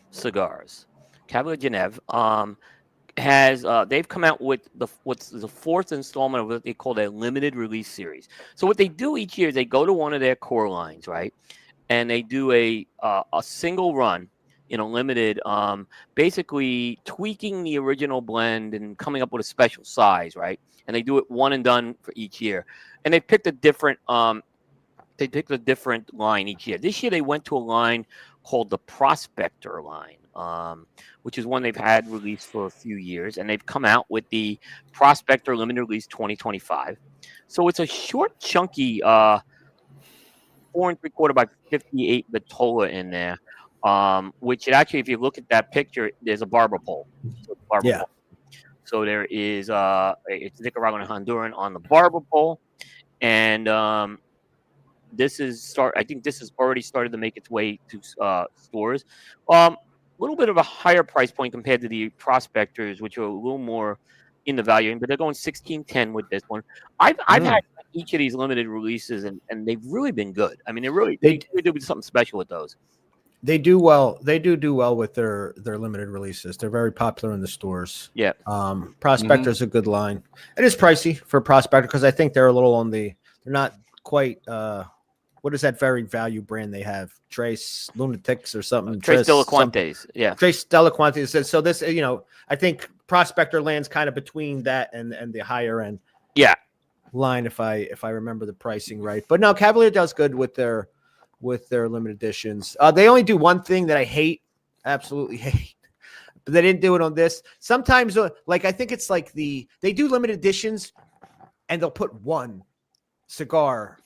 Cigars, Cavalier Genève, has they've come out with what's the 4th installment of what they call their limited release series. So what they do each year is they go to one of their core lines, right? And they do a single run, limited, basically tweaking the original blend and coming up with a special size, right? And they do it one and done for each year. And they picked a different line each year. This year they went to a line called the Prospector line, which is one they've had released for a few years, and they've come out with the Prospector limited release 2025. So it's a short, chunky 4 3/4 by 58 Vitola in there, which actually, if you look at that picture, there's a barber pole. Pole. So there is it's Nicaraguan and Honduran on the barber pole, and I think this has already started to make its way to stores. A little bit of a higher price point compared to the Prospectors, which are a little more in the value, but they're going $16.10 with this one. I've had each of these limited releases, and they've really been good. I mean, they do something special with those. They do well. They do well with their limited releases. They're very popular in the stores. Yeah. Prospector's a good line. It is pricey for Prospector because I think they're a little on the. They're not quite. What is that very value brand they have? Trace Lunatics or something. Trace Delaquantes. Yeah. Trace Delaquantes. So this, I think Prospector lands kind of between that and the higher end. Yeah. Line if I remember the pricing right. But no, Cavalier does good with their limited editions. They only do one thing that I hate, absolutely hate, but they didn't do it on this. Sometimes, like I think it's like they do limited editions, and they'll put one cigar.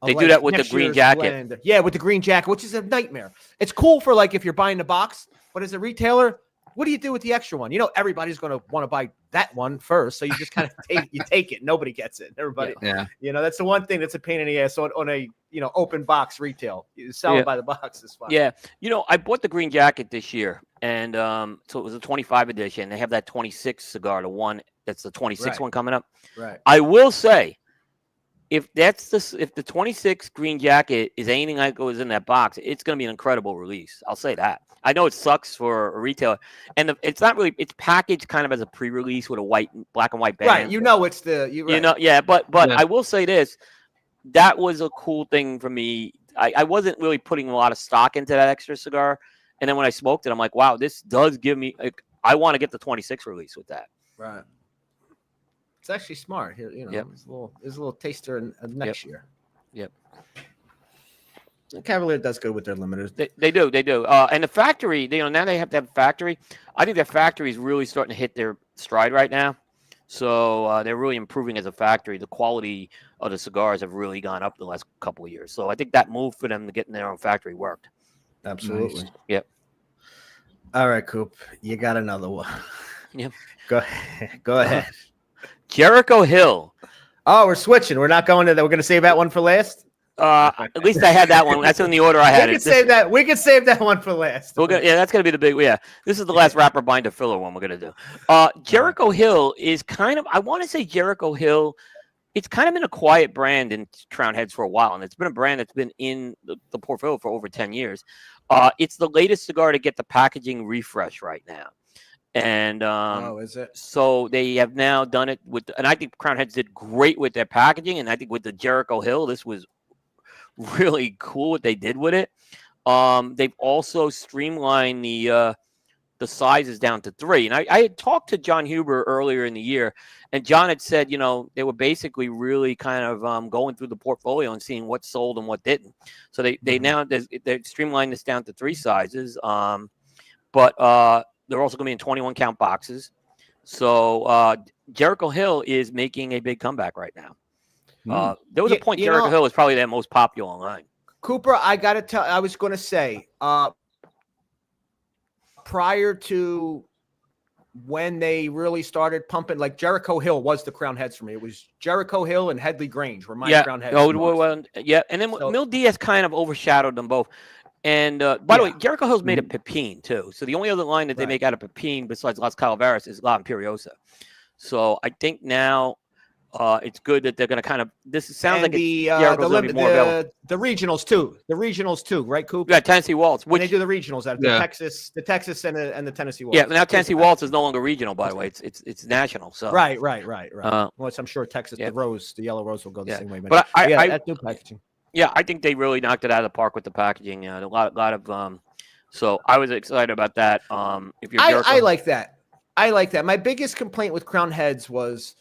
They do that with the green jacket. Blend. Yeah, with the green jacket, which is a nightmare. It's cool for like if you're buying the box, but as a retailer, what do you do with the extra one? Everybody's going to want to buy that one first, so you just kind of take it. Nobody gets it. Everybody, that's the one thing that's a pain in the ass on a open box retail. You sell it by the box is fine. Yeah, I bought the green jacket this year, and so it was a 25 edition. They have that 26 cigar, the one that's the 26 one coming up. Right. I will say, if the 26 green jacket is anything like goes in that box, it's going to be an incredible release. I'll say that. I know it sucks for a retailer, and it's not really. It's packaged kind of as a pre-release with a black and white band. Right. It's the But I will say this: that was a cool thing for me. I wasn't really putting a lot of stock into that extra cigar, and then when I smoked it, I'm like, wow, this does give me. I want to get the 26 release with that. Right. It's actually smart. It's a little taster next year. Yep. Cavalier does good with their limiters. They do. And the factory, now they have to have a factory. I think their factory is really starting to hit their stride right now. So they're really improving as a factory. The quality of the cigars have really gone up the last couple of years. So I think that move for them to get in their own factory worked. Absolutely. Nice. Yep. All right, Coop. You got another one. Yep. Go ahead. Jericho Hill. Oh, we're switching. We're not going to that. We're going to save that one for last. At least I had that one. That's in the order I had. We can save that one for last. That's gonna be the big. Yeah, this is the last wrapper binder filler one we're gonna do. Jericho Hill is kind of. I want to say Jericho Hill. It's kind of been a quiet brand in Crown Heads for a while, and it's been a brand that's been in the portfolio for over 10 years. It's the latest cigar to get the packaging refresh right now. And is it? So they have now done it and I think Crown Heads did great with their packaging, and I think with the Jericho Hill, this was really cool what they did with it. They've also streamlined the sizes down to 3. And I had talked to John Huber earlier in the year, and John had said, they were basically really kind of going through the portfolio and seeing what sold and what didn't. So they now they streamlined this down to 3 sizes. But they're also going to be in 21 count boxes. So Jericho Hill is making a big comeback right now. There was a point Jericho Hill was probably their most popular line. Cooper, I got to tell, I was going to say, prior to when they really started pumping, like Jericho Hill was the Crown Heads for me. It was Jericho Hill and Headley Grange were my Crown Heads. And then Mil Diaz kind of overshadowed them both. And by the way, Jericho Hill's made of Pepin too. So the only other line that they make out of Pepin besides Las Calaveras is La Imperiosa. So I think now it's good that they're going to kind of. Sounds like the regionals too. The regionals too, right, Coop? Yeah, Tennessee Waltz. Which they do the regionals out of the Texas and the Tennessee Waltz. Yeah, now Tennessee Waltz is no longer regional, by the way. It's national. So right. Which I'm sure Texas, the yellow rose will go the same way. But I do packaging. Yeah, I think they really knocked it out of the park with the packaging. A lot of. So I was excited about that. If you're, I like that. My biggest complaint with Crown Heads was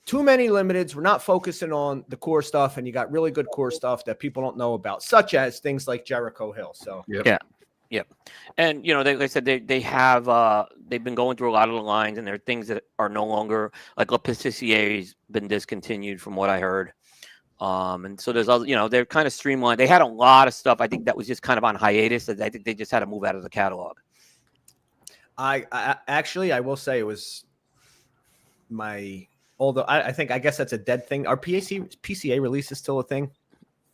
too many limiteds. We're not focusing on the core stuff, and you got really good core stuff that people don't know about, such as things like Jericho Hill. So yeah. And they said they have they've been going through a lot of the lines, and there are things that are no longer, like Le Pâtissier's been discontinued from what I heard. And so there's other, they're kind of streamlined. They had a lot of stuff. I think that was just kind of on hiatus. I think they just had to move out of the catalog. I will say it was although I guess that's a dead thing. Are PCA releases still a thing?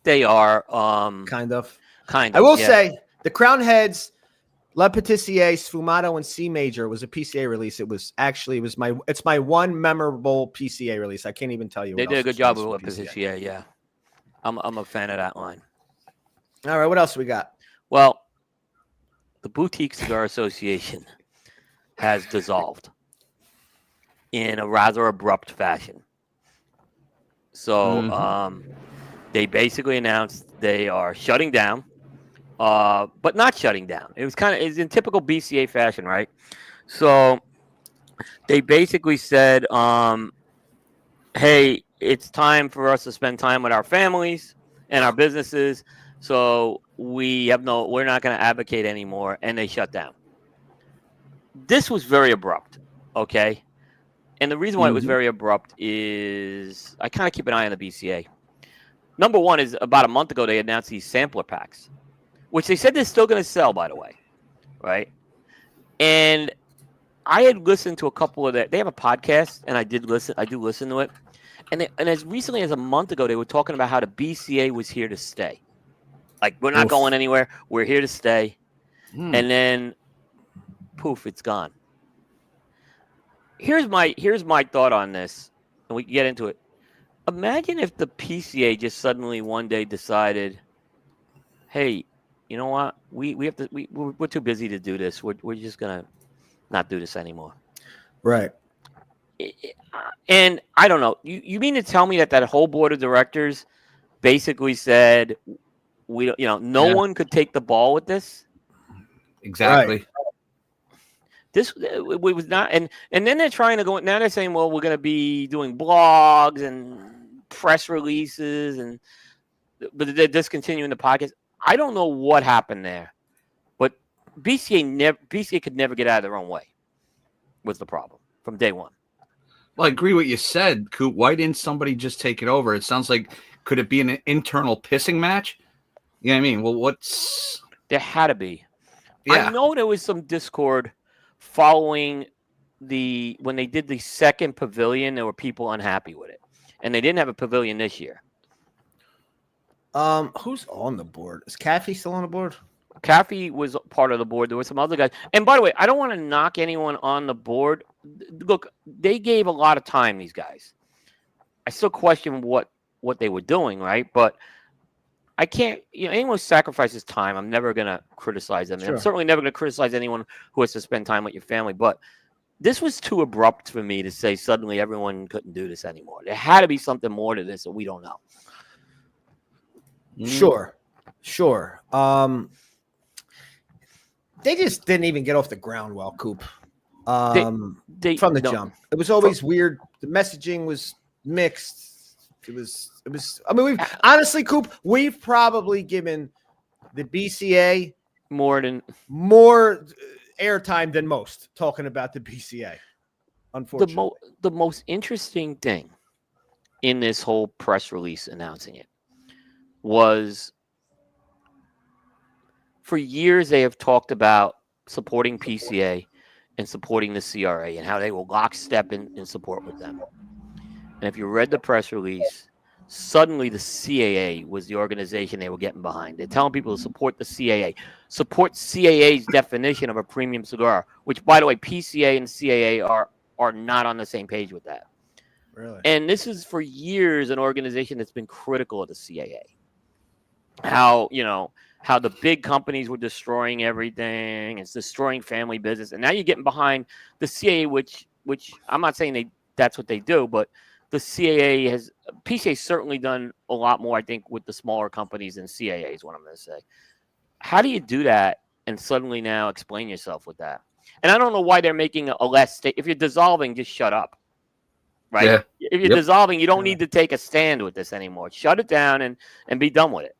They are. Kind of. I will say the Crown Heads, Le Pâtissier, Sfumato, and C Major was a PCA release. It's my one memorable PCA release. I can't even tell you. They did a good job with Le Pâtissier. Yeah, I'm a fan of that line. All right, what else we got? Well, the Boutique Cigar Association has dissolved in a rather abrupt fashion. So they basically announced they are shutting down, but not shutting down. It's in typical BCA fashion, right? So they basically said, hey, it's time for us to spend time with our families and our businesses. So we're not going to advocate anymore. And they shut down. This was very abrupt. Okay. And the reason why it was very abrupt is I kind of keep an eye on the BCA. Number one is about a month ago, they announced these sampler packs, which they said they're still going to sell, by the way. Right. And I had listened to a couple of that. They have a podcast, and I do listen to it. And as recently as a month ago, they were talking about how the BCA was here to stay. Like, we're not going anywhere. We're here to stay. And then, poof, it's gone. Here's my thought on this, and we can get into it. Imagine if the PCA just suddenly one day decided, hey, you know what? We're too busy to do this. We're just gonna not do this anymore. Right. And I don't know. You mean to tell me that whole board of directors basically said no one could take the ball with this? Exactly. Right. This it was not, and then they're trying to go. Now they're saying, well, we're going to be doing blogs and press releases, but they're discontinuing the podcast. I don't know what happened there, but BCA could never get out of their own way. Was the problem from day one? Well, I agree with what you said, Coop. Why didn't somebody just take it over? It sounds like, could it be an internal pissing match? You know what I mean? Well, there had to be. Yeah. I know there was some discord following when they did the second pavilion. There were people unhappy with it, and they didn't have a pavilion this year. Who's on the board? Is Caffey still on the board? Caffey was part of the board. There were some other guys. And by the way, I don't want to knock anyone on the board. Look, they gave a lot of time, these guys. I still question what they were doing, right? But I can't, anyone who sacrifices time, I'm never going to criticize them. Sure. I'm certainly never going to criticize anyone who has to spend time with your family. But this was too abrupt for me to say suddenly everyone couldn't do this anymore. There had to be something more to this that we don't know. Sure. They just didn't even get off the ground well, Coop. From the jump. It was always weird. The messaging was mixed. It was. I mean, Coop, we've probably given the BCA more airtime than most talking about the BCA. Unfortunately, the most interesting thing in this whole press release announcing it was, for years they have talked about supporting PCA and supporting the CRA and how they will lockstep in support with them. And if you read the press release, suddenly the CAA was the organization they were getting behind. They're telling people to support the CAA. Support CAA's definition of a premium cigar, which, by the way, PCA and CAA are not on the same page with that. Really? And this is for years an organization that's been critical of the CAA. How the big companies were destroying everything. It's destroying family business. And now you're getting behind the CAA, which I'm not saying that's what they do, but the PCA certainly done a lot more, I think, with the smaller companies than CAA is what I'm going to say. How do you do that and suddenly now explain yourself with that? And I don't know why they're making a less state. If you're dissolving, just shut up. Right? Yeah. If you're dissolving, you don't need to take a stand with this anymore. Shut it down and be done with it.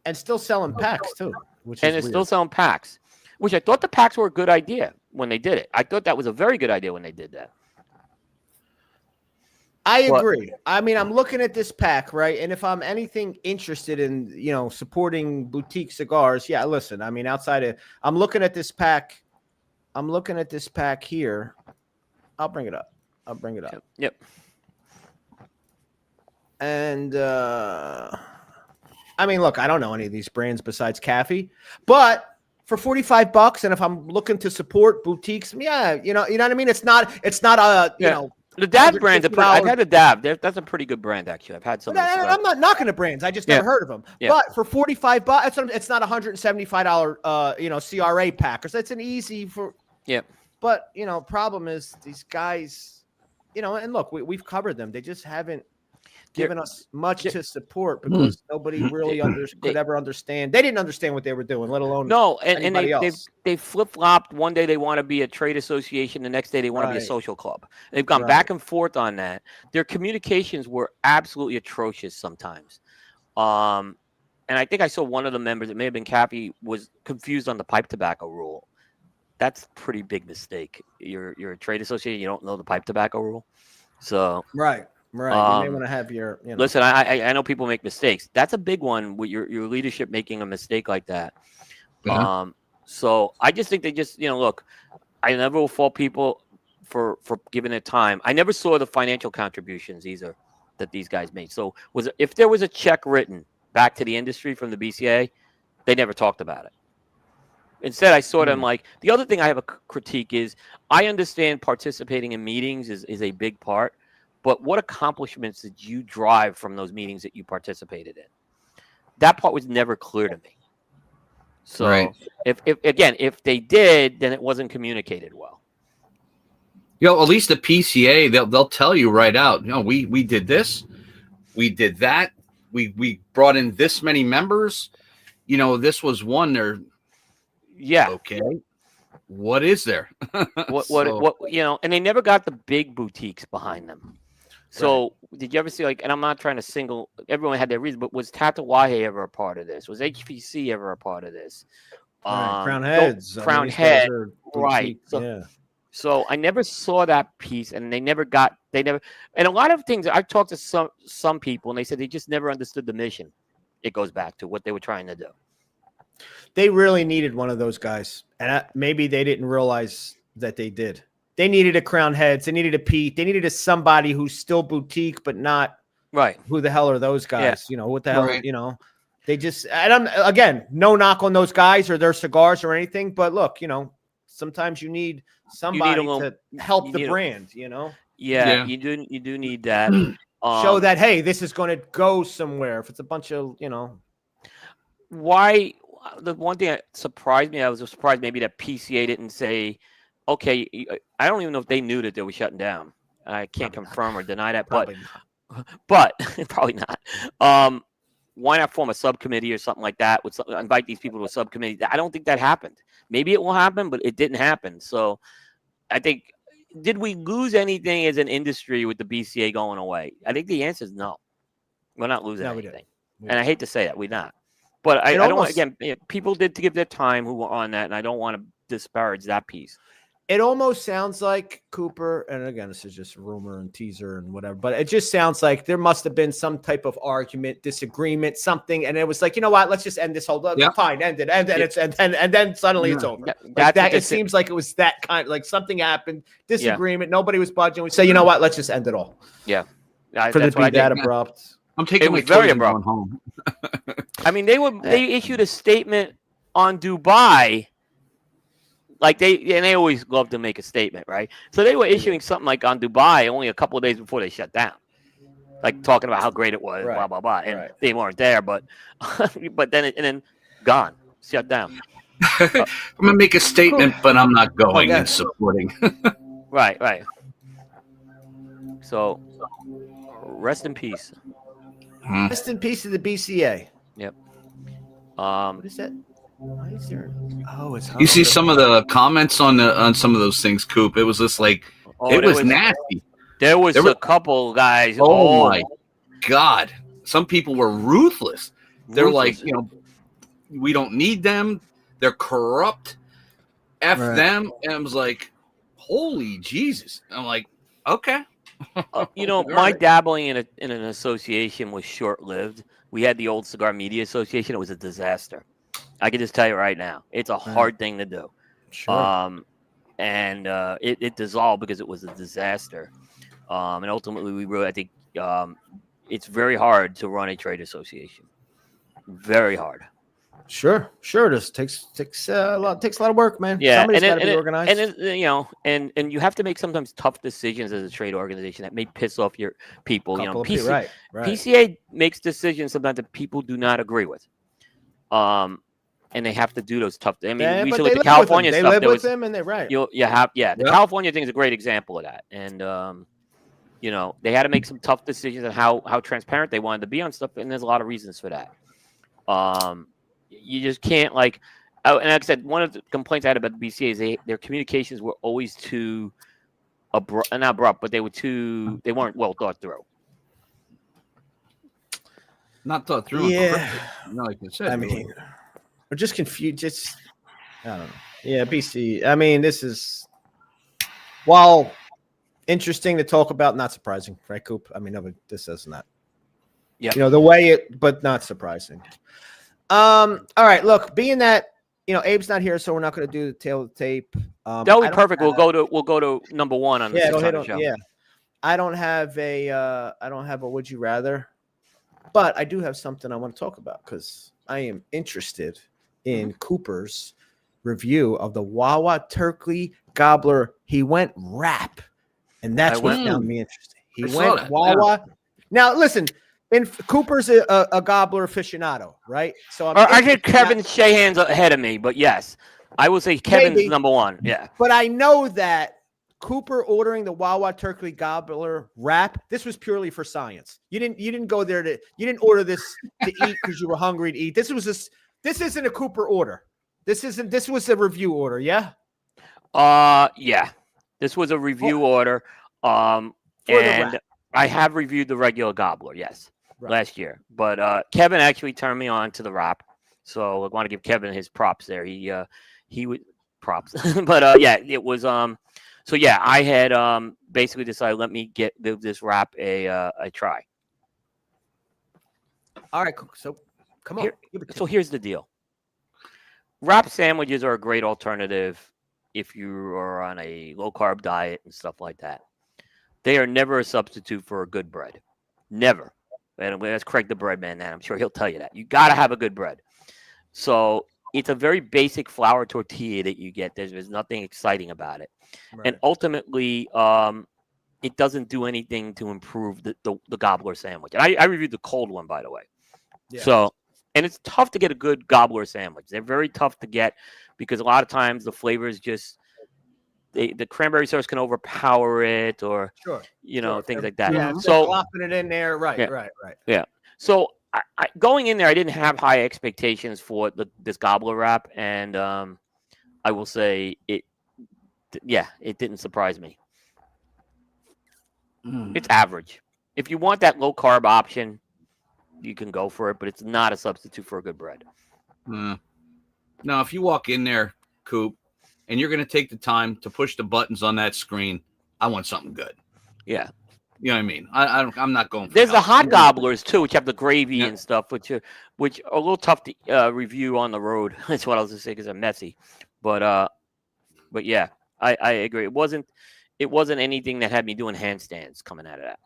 And still selling packs, too. Still selling packs, which I thought the packs were a good idea when they did it. I thought that was a very good idea when they did that. I agree. I mean, I'm looking at this pack, right? And if I'm anything interested in, supporting boutique cigars, yeah, listen, I mean, I'm looking at this pack. I'm looking at this pack here. I'll bring it up. Yep. And, I mean, look, I don't know any of these brands besides Caffey, but for $45, and if I'm looking to support boutiques, yeah, you know what I mean? It's not a The Dab brand's I've had a Dab. That's a pretty good brand, actually. I've had some. I'm not knocking the brands. I just never heard of them. Yeah. But for $45, it's not $175, CRA pack. Because that's an easy for. Yeah. But problem is these guys, and look, we've covered them. They just haven't given us much to support because nobody really could ever understand. They didn't understand what they were doing, let alone and they flip flopped. One day they want to be a trade association, the next day they want to be a social club. They've gone back and forth on that. Their communications were absolutely atrocious sometimes. And I think I saw one of the members, it may have been Cappy, was confused on the pipe tobacco rule. That's a pretty big mistake. You're a trade association, you don't know the pipe tobacco rule. So Right. You may want to have your. Listen, I know people make mistakes. That's a big one with your leadership making a mistake like that. Yeah. So I just think they just look. I never will fault people for giving it time. I never saw the financial contributions either that these guys made. So if there was a check written back to the industry from the BCA, they never talked about it. Instead, I saw them like the other thing I have a critique is I understand participating in meetings is a big part. But what accomplishments did you drive from those meetings that you participated in? That part was never clear to me. So if they did, then it wasn't communicated well. At least the PCA, they'll tell you right out. We did this, we did that, we brought in this many members. This was one there. Yeah. Okay. What is there? What and they never got the big boutiques behind them. So did you ever see and I'm not trying to single, everyone had their reason, but was Tatawahe ever a part of this? Was HPC ever a part of this? Crown Heads. Crown Head. Right. So I never saw that piece and and a lot of things, I've talked to some people and they said they just never understood the mission. It goes back to what they were trying to do. They really needed one of those guys. And maybe they didn't realize that they did. They needed a Crown Heads. They needed a Pete. They needed somebody who's still boutique, but not right. Who the hell are those guys? What the hell, they just, again, no knock on those guys or their cigars or anything. But look, sometimes you need somebody to help the brand, Yeah, you do need that. Show that, hey, this is going to go somewhere. If it's a bunch of, Why? The one thing that surprised me, I was surprised maybe that PCA didn't say, okay, I don't even know if they knew that they were shutting down. I can't confirm or deny that, but probably not. Why not form a subcommittee or something like that? Invite these people to a subcommittee. I don't think that happened. Maybe it will happen, but it didn't happen. So I think, did we lose anything as an industry with the BCA going away? I think the answer is no. We're not losing anything. And I hate to say that, we're not. But I don't want, again, people did to give their time who were on that, and I don't want to disparage that piece. It almost sounds like Cooper, and again, this is just rumor and teaser and whatever, but it just sounds like there must have been some type of argument, disagreement, something, and it was like, you know what, let's just end this whole fine, end it, and then suddenly it's over. It seems like it was that kind, like something happened, disagreement, nobody was budging. We say, you know what, let's just end it all. Yeah, for it to be that abrupt. I'm taking my very abrupt home. I mean, they issued a statement on Dubai. Like they always love to make a statement, right? So they were issuing something like on Dubai only a couple of days before they shut down, like talking about how great it was, blah blah blah, and they weren't there, but then gone, shut down. I'm gonna make a statement, but I'm not going and supporting. Right. So rest in peace. Rest in peace to the BCA. Yep. What is that? Why is there? Oh, it's. You see some of the comments on some of those things, Coop. It was just like it was nasty. There was a couple guys. Oh my God! Some people were ruthless. They're like, we don't need them. They're corrupt. F them. And I was like, holy Jesus! I'm like, okay. My dabbling in an association was short-lived. We had the old Cigar Media Association. It was a disaster. I can just tell you right now, it's a hard thing to do. Sure. And it dissolved because it was a disaster. And ultimately, I think it's very hard to run a trade association. Very hard. Sure, it is. Takes a lot of work, man. Yeah, Somebody's got to be organized. And you have to make sometimes tough decisions as a trade organization that may piss off your people. Right. PCA makes decisions sometimes that people do not agree with. And they have to do those tough. I mean, we should look at the California stuff. They live with them, and they're right. The California thing is a great example of that. And they had to make some tough decisions on how transparent they wanted to be on stuff, and there's a lot of reasons for that. You just can't and like I said, one of the complaints I had about the BCA is their communications were always too not abrupt, but they weren't well thought through. Not thought through. Yeah. Like you said. I mean, we're just confused. I don't know. Yeah, BC. I mean, this is, while interesting to talk about, not surprising, right, Coop? I mean, this is not. Yeah. The way but not surprising. All right, look, being that Abe's not here, so we're not going to do the tail of the tape. That'll be perfect. We'll go to number one on the 600 show. Yeah, I don't have a would you rather, but I do have something I want to talk about because I am interested in Cooper's review of the Wawa Turkey Gobbler. He went rap, and that's what found me interesting. He went Wawa. Yeah. Now listen. And Cooper's a gobbler aficionado, right? So I think Kevin Shahan's ahead of me, but yes, I will say Kevin's number one. Yeah, but I know that Cooper ordering the Wawa Turkey Gobbler wrap. This was purely for science. You didn't go there you didn't order this to eat because you were hungry to eat. This isn't a Cooper order. This was a review order. Yeah. Yeah, this was a review order. And I have reviewed the regular gobbler. Yes. Last year, but Kevin actually turned me on to the wrap, so I want to give Kevin his props there. He would props, but yeah, it was So yeah, I had basically decided let me give this wrap a try. All right, so come on. So here's the deal: wrap sandwiches are a great alternative if you are on a low carb diet and stuff like that. They are never a substitute for a good bread. Never. And let's Craig the bread man, and I'm sure he'll tell you that. You got to have a good bread. So it's a very basic flour tortilla that you get. There's nothing exciting about it. Right. And ultimately, it doesn't do anything to improve the gobbler sandwich. And I reviewed the cold one, by the way. Yeah. So, and it's tough to get a good gobbler sandwich. They're very tough to get because a lot of times the flavors just, the cranberry sauce can overpower it, or things like that. Yeah, so flopping it in there, right. Yeah. So I going in there, I didn't have high expectations for this gobbler wrap, and I will say it didn't surprise me. It's average. If you want that low carb option, you can go for it, but it's not a substitute for a good bread. Now, if you walk in there, Coop, and you're going to take the time to push the buttons on that screen, I want something good. Yeah. You know what I mean? I'm not going for There's the hot gobblers, too, which have the gravy and stuff, which are a little tough to review on the road. That's what I was going to say, because they're messy. But yeah, I agree. It wasn't anything that had me doing handstands coming out of that.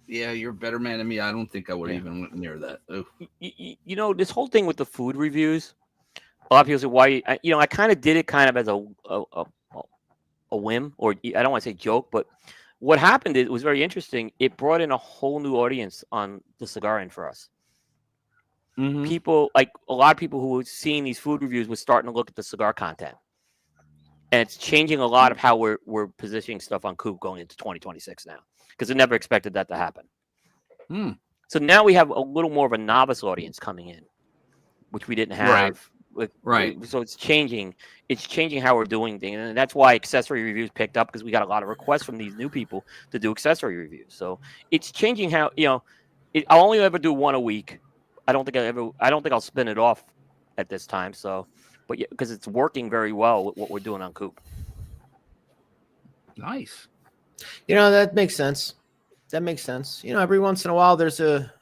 Yeah, you're a better man than me. I don't think I would even went near that. This whole thing with the food reviews, a lot of people say, why? I kind of did it kind of as a whim, or I don't want to say joke, but what happened, it was very interesting. It brought in a whole new audience on the cigar end for us. Mm-hmm. People, like a lot of people who were seeing these food reviews were starting to look at the cigar content. And it's changing a lot of how we're positioning stuff on Coop going into 2026 now, because I never expected that to happen. So now we have a little more of a novice audience coming in, which we didn't have. Right. So it's changing. It's changing how we're doing things, and that's why accessory reviews picked up, because we got a lot of requests from these new people to do accessory reviews. So it's changing how I'll only ever do one a week. I don't think I'll spin it off at this time. So, but yeah, because it's working very well with what we're doing on Coop. Nice. That makes sense. Every once in a while there's a.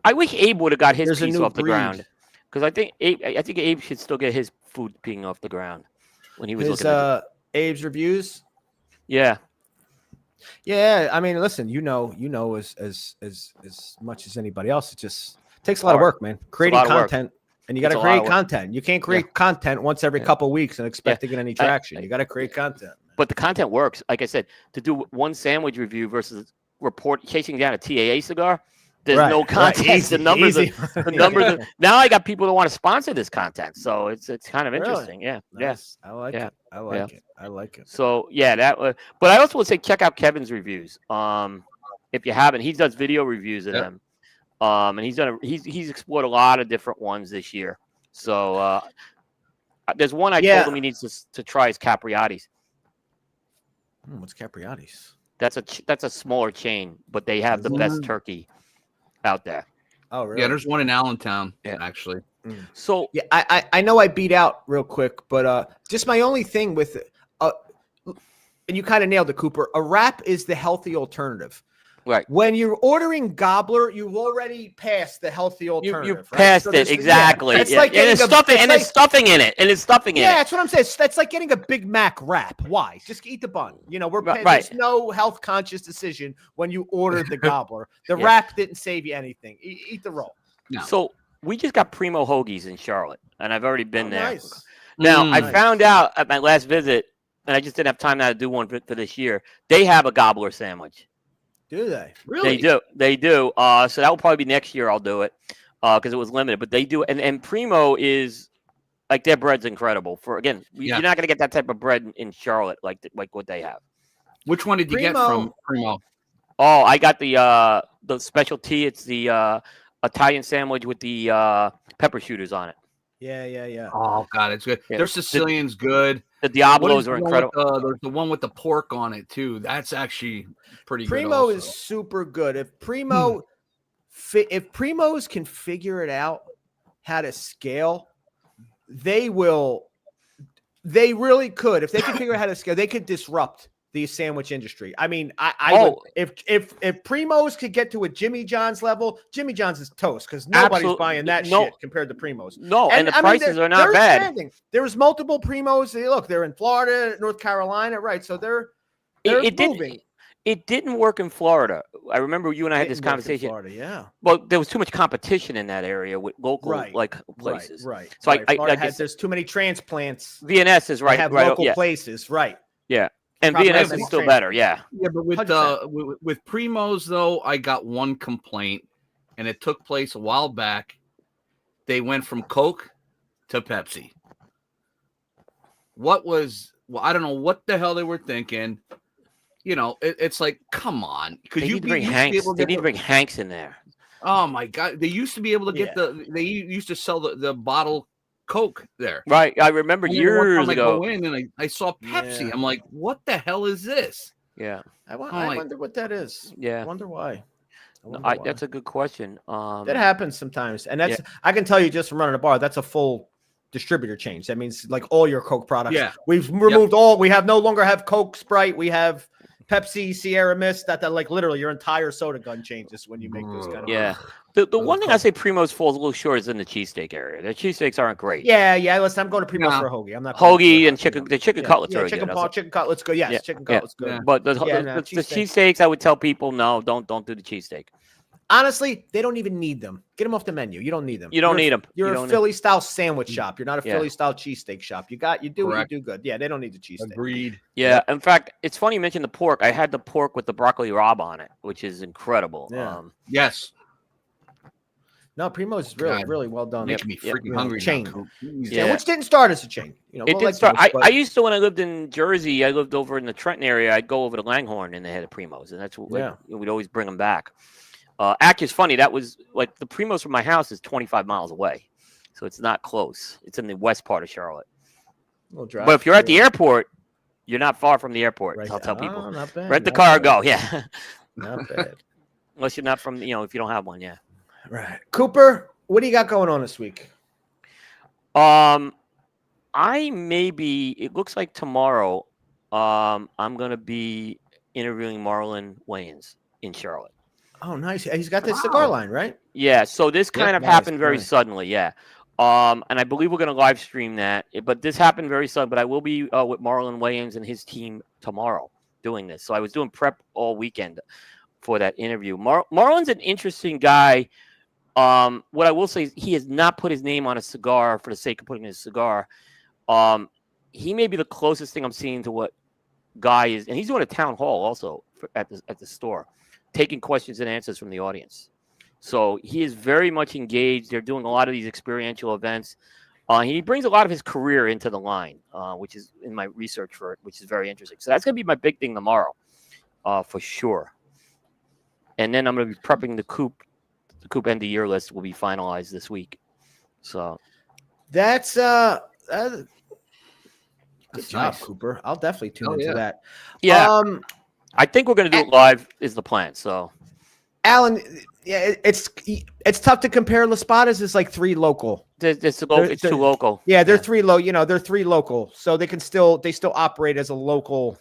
I wish Abe would have got his piece off the ground, because I think Abe should still get his food being off the ground when he was looking at Abe's reviews. Yeah. Yeah, I mean, listen, you know, as much as anybody else, it just takes a lot of work, man. Creating lot of work. content, and you got to It's a lot of create work. content. You can't create content once every couple weeks and expect to get any traction. You got to create content. But the content works. Like I said, to do one sandwich review versus chasing down a TAA cigar, there's no content. Easy, the numbers, easy. the numbers. Now I got people that want to sponsor this content, so it's kind of interesting. Yeah, Nice. I like Yeah. it. I like it. I like it. So yeah, that. But I also would say check out Kevin's reviews. If you haven't, he does video reviews of them. And he's explored a lot of different ones this year. So there's one I told him he needs to try is Capriati's. What's Capriati's? That's a smaller chain, but they have the best turkey out there. Oh, really? Yeah, there's one in Allentown, actually. So yeah, I know I beat out real quick, but just my only thing with it, and you kind of nailed it, Cooper. A wrap is the healthy alternative. Right. When you're ordering gobbler, you've already passed the healthy alternative. You right? passed So it exactly. It's like and it's stuffing, and it's stuffing in it, and it's stuffing in it. Yeah, that's what I'm saying. That's like getting a Big Mac wrap. Why? Just eat the bun. You know, there's no health conscious decision when you ordered the gobbler. The wrap didn't save you anything. Eat the roll. No. So we just got Primo Hoagies in Charlotte, and I've already been there. Nice. Now I found out at my last visit, and I just didn't have time now to do one for this year. They have a gobbler sandwich. Do they? Really? They do. So that will probably be next year. I'll do it because it was limited. But they do, and Primo is like their bread's incredible. For again, you're not going to get that type of bread in Charlotte like what they have. Which one did you get from Primo? Oh, I got the specialty. It's the Italian sandwich with the pepper shooters on it. Yeah. Oh God, it's good. Yeah. Their Sicilian's good. The Diablos are incredible. There's the one with the pork on it too. That's actually pretty good. Primo is super good. If Primos can figure it out how to scale, they will. They really could. If they can figure out how to scale, they could disrupt the sandwich industry. I mean, I would, if Primos could get to a Jimmy John's level, Jimmy John's is toast because nobody's buying that shit compared to Primos. No, and the prices are not bad. Expanding. There's multiple Primos. Look, they're in Florida, North Carolina, right? So they're moving. It didn't work in Florida. I remember you and I had this conversation. Florida, yeah. Well, there was too much competition in that area with local places. Right. So Florida there's too many transplants. VNS is right. They have local places, right? Yeah. And VNS is still better, yeah. Yeah, but with Primos though, I got one complaint, and it took place a while back. They went from Coke to Pepsi. I don't know what the hell they were thinking. You know, it's like, come on, because they need to bring Hanks. They need to bring Hanks in there. Oh my God, they used to be able to get they used to sell the bottle Coke there. Right. I remember years ago. I go in and I saw Pepsi. Yeah. I'm like, what the hell is this? Yeah. I wonder what that is. Yeah. I wonder why. That's a good question. That happens sometimes. And that's I can tell you just from running a bar, that's a full distributor change. That means like all your Coke products. Yeah. We've removed we no longer have Coke, Sprite. We have Pepsi, Sierra Mist, that like literally your entire soda gun changes when you make those kind of The one thing I say Primos falls a little short is in the cheesesteak area. The cheesesteaks aren't great. Yeah. Listen, I'm going to Primos for a hoagie. I'm not hoagie and chicken. The chicken cutlets are chicken good. Chicken cutlets good. Yes, chicken cutlets good. But the cheesesteaks, I would tell people no, don't do the cheesesteak. Honestly, they don't even need them. Get them off the menu. You don't need them. You don't need them. You're a Philly style sandwich shop. You're not a Philly style cheesesteak shop. You do what you do good. Yeah, they don't need the cheesesteak. Agreed. Yeah. In fact, it's funny you mentioned the pork. I had the pork with the broccoli rabe on it, which is incredible. Yeah. Yes. No, Primo's is really well done. Making me freaking hungry. Chain. Yeah. Which didn't start as a chain. You know, it didn't start. I used to, when I lived in Jersey, I lived over in the Trenton area. I'd go over to Langhorne and they had a Primos, and that's what we'd always bring them back. Actually, it's funny. That was like the Primos from my house is 25 miles away, so it's not close. It's in the west part of Charlotte. But if you're at the airport, you're not far from the airport. Right. I'll tell people. Not bad, rent the car, go. Yeah. Not bad. Unless you're not from, if you don't have one, yeah. Right. Cooper, what do you got going on this week? It looks like tomorrow, I'm gonna be interviewing Marlon Wayans in Charlotte. Oh, nice. He's got this cigar line, right? Yeah. So this kind of happened very suddenly. Yeah. And I believe we're going to live stream that. But this happened very suddenly. But I will be with Marlon Wayans and his team tomorrow. doing this. So I was doing prep all weekend for that interview. Marlon's an interesting guy. What I will say is he has not put his name on a cigar for the sake of putting his cigar. He may be the closest thing I'm seeing to what Guy is, and he's doing a town hall also at the store, taking questions and answers from the audience. So he is very much engaged. They're doing a lot of these experiential events. He brings a lot of his career into the line, which is in my research for it, which is very interesting. So that's going to be my big thing tomorrow, for sure. And then I'm going to be prepping the Coop. The Coop end of year list will be finalized this week. So that's good That's job, nice. Cooper. I'll definitely tune into that. yeah, I think we're going to do it live is the plan. So Alan, yeah, it's tough to compare. La Spada's is like 3 local. it's too local. Yeah, they're 3 low. They're 3 local, so they still operate as a local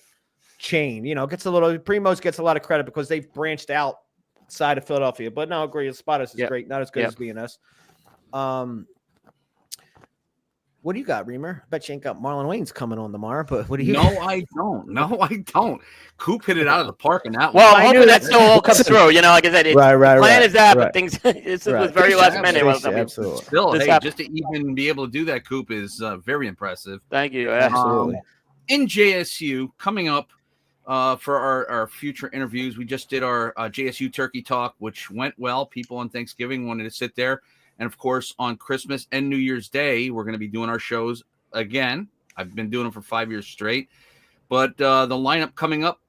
chain. Primo's gets a lot of credit because they've branched out side of Philadelphia. But no, I agree. La Spada's is great, not as good as B&S. What do you got, Reamer? I bet you ain't got Marlon Wayne's coming on tomorrow, but what do you? No, I don't. No, I don't. Coop hit it out of the park in that Well, one. I'm hoping that still all comes through. Like I said, Right, the plan is that, right. but things it was very last minute. Absolutely. Still, This hey, happened. just to even be able to do that, Coop, is very impressive. Thank you. Absolutely. In JSU, coming up for our future interviews, we just did our JSU Turkey Talk, which went well. People on Thanksgiving wanted to sit there. And, of course, on Christmas and New Year's Day, we're going to be doing our shows again. I've been doing them for 5 years straight. But the lineup coming up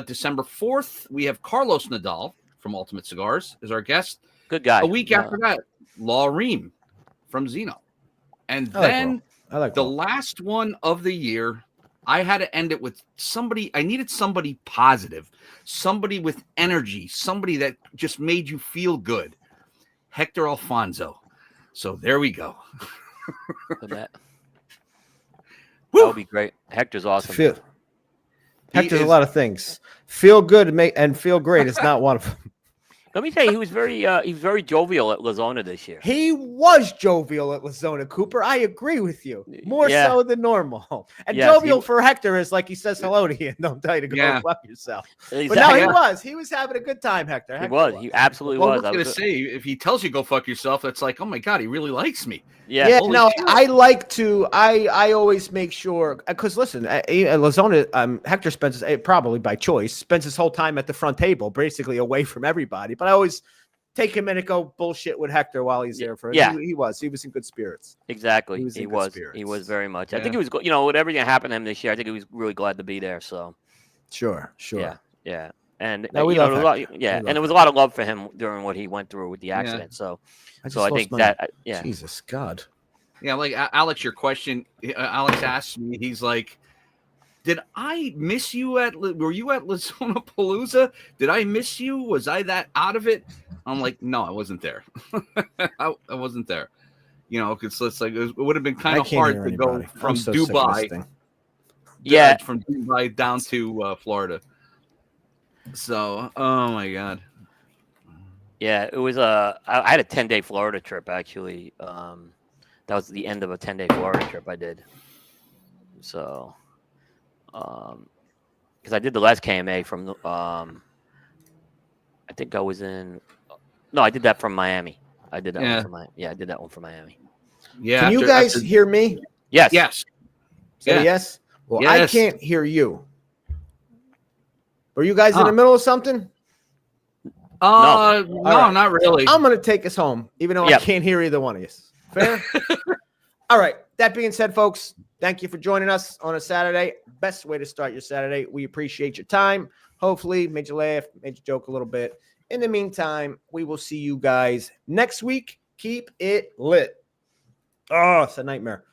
December 4th, we have Carlos Nadal from Ultimate Cigars as our guest. Good guy. A week after that, Lauren from Zeno. And then the last one of the year, I had to end it with somebody. I needed somebody positive, somebody with energy, somebody that just made you feel good. Hector Alfonso. So there we go. That would be great. Hector's awesome. Hector's a lot of things. Feel good and feel great is not one of them. Let me tell you, he was very jovial at Lazona this year. He was jovial at Lazona, Cooper. I agree with you. More so than normal. And jovial for Hector is like he says hello to you and don't tell you to go fuck yourself. Exactly. But no, he was having a good time, Hector. He absolutely was. I was going to say, if he tells you go fuck yourself, that's like, oh my God, he really likes me. Yeah, no, shit. I always make sure, because listen, Lazona, Hector spends, probably by choice, spends his whole time at the front table, basically away from everybody. But I always take a minute, go bullshit with Hector while he's there for it. Yeah. He was in good spirits. Exactly. He was very much. I think he was, whatever happened to him this year, I think he was really glad to be there. So sure. Yeah. And no, we love Hector. And there was a lot of love for him during what he went through with the accident. So I think that Jesus God. Yeah, like Alex, your question. Alex asked me. He's like, "Did I miss you were you at Lazona Palooza? Did I miss you? Was I that out of it?" I'm like, "No, I wasn't there. I wasn't there. Because it's like it would have been kind of hard to go from Dubai, from Dubai down to Florida." So, oh my God. Yeah, it was I had a 10-day Florida trip actually. That was the end of a 10-day Florida trip I did. So, because I did the last KMA from I think I was in. No, I did that from Miami. I did that one from Miami. Yeah, I did that one from Miami. Yeah. Can you guys hear me? Yes. Yes. Yes. Well, yes. I can't hear you. Were you guys in the middle of something? No, not really. I'm going to take us home, even though I can't hear either one of you. Fair? All right. That being said, folks, thank you for joining us on a Saturday. Best way to start your Saturday. We appreciate your time. Hopefully, made you laugh, made you joke a little bit. In the meantime, we will see you guys next week. Keep it lit. Oh, it's a nightmare.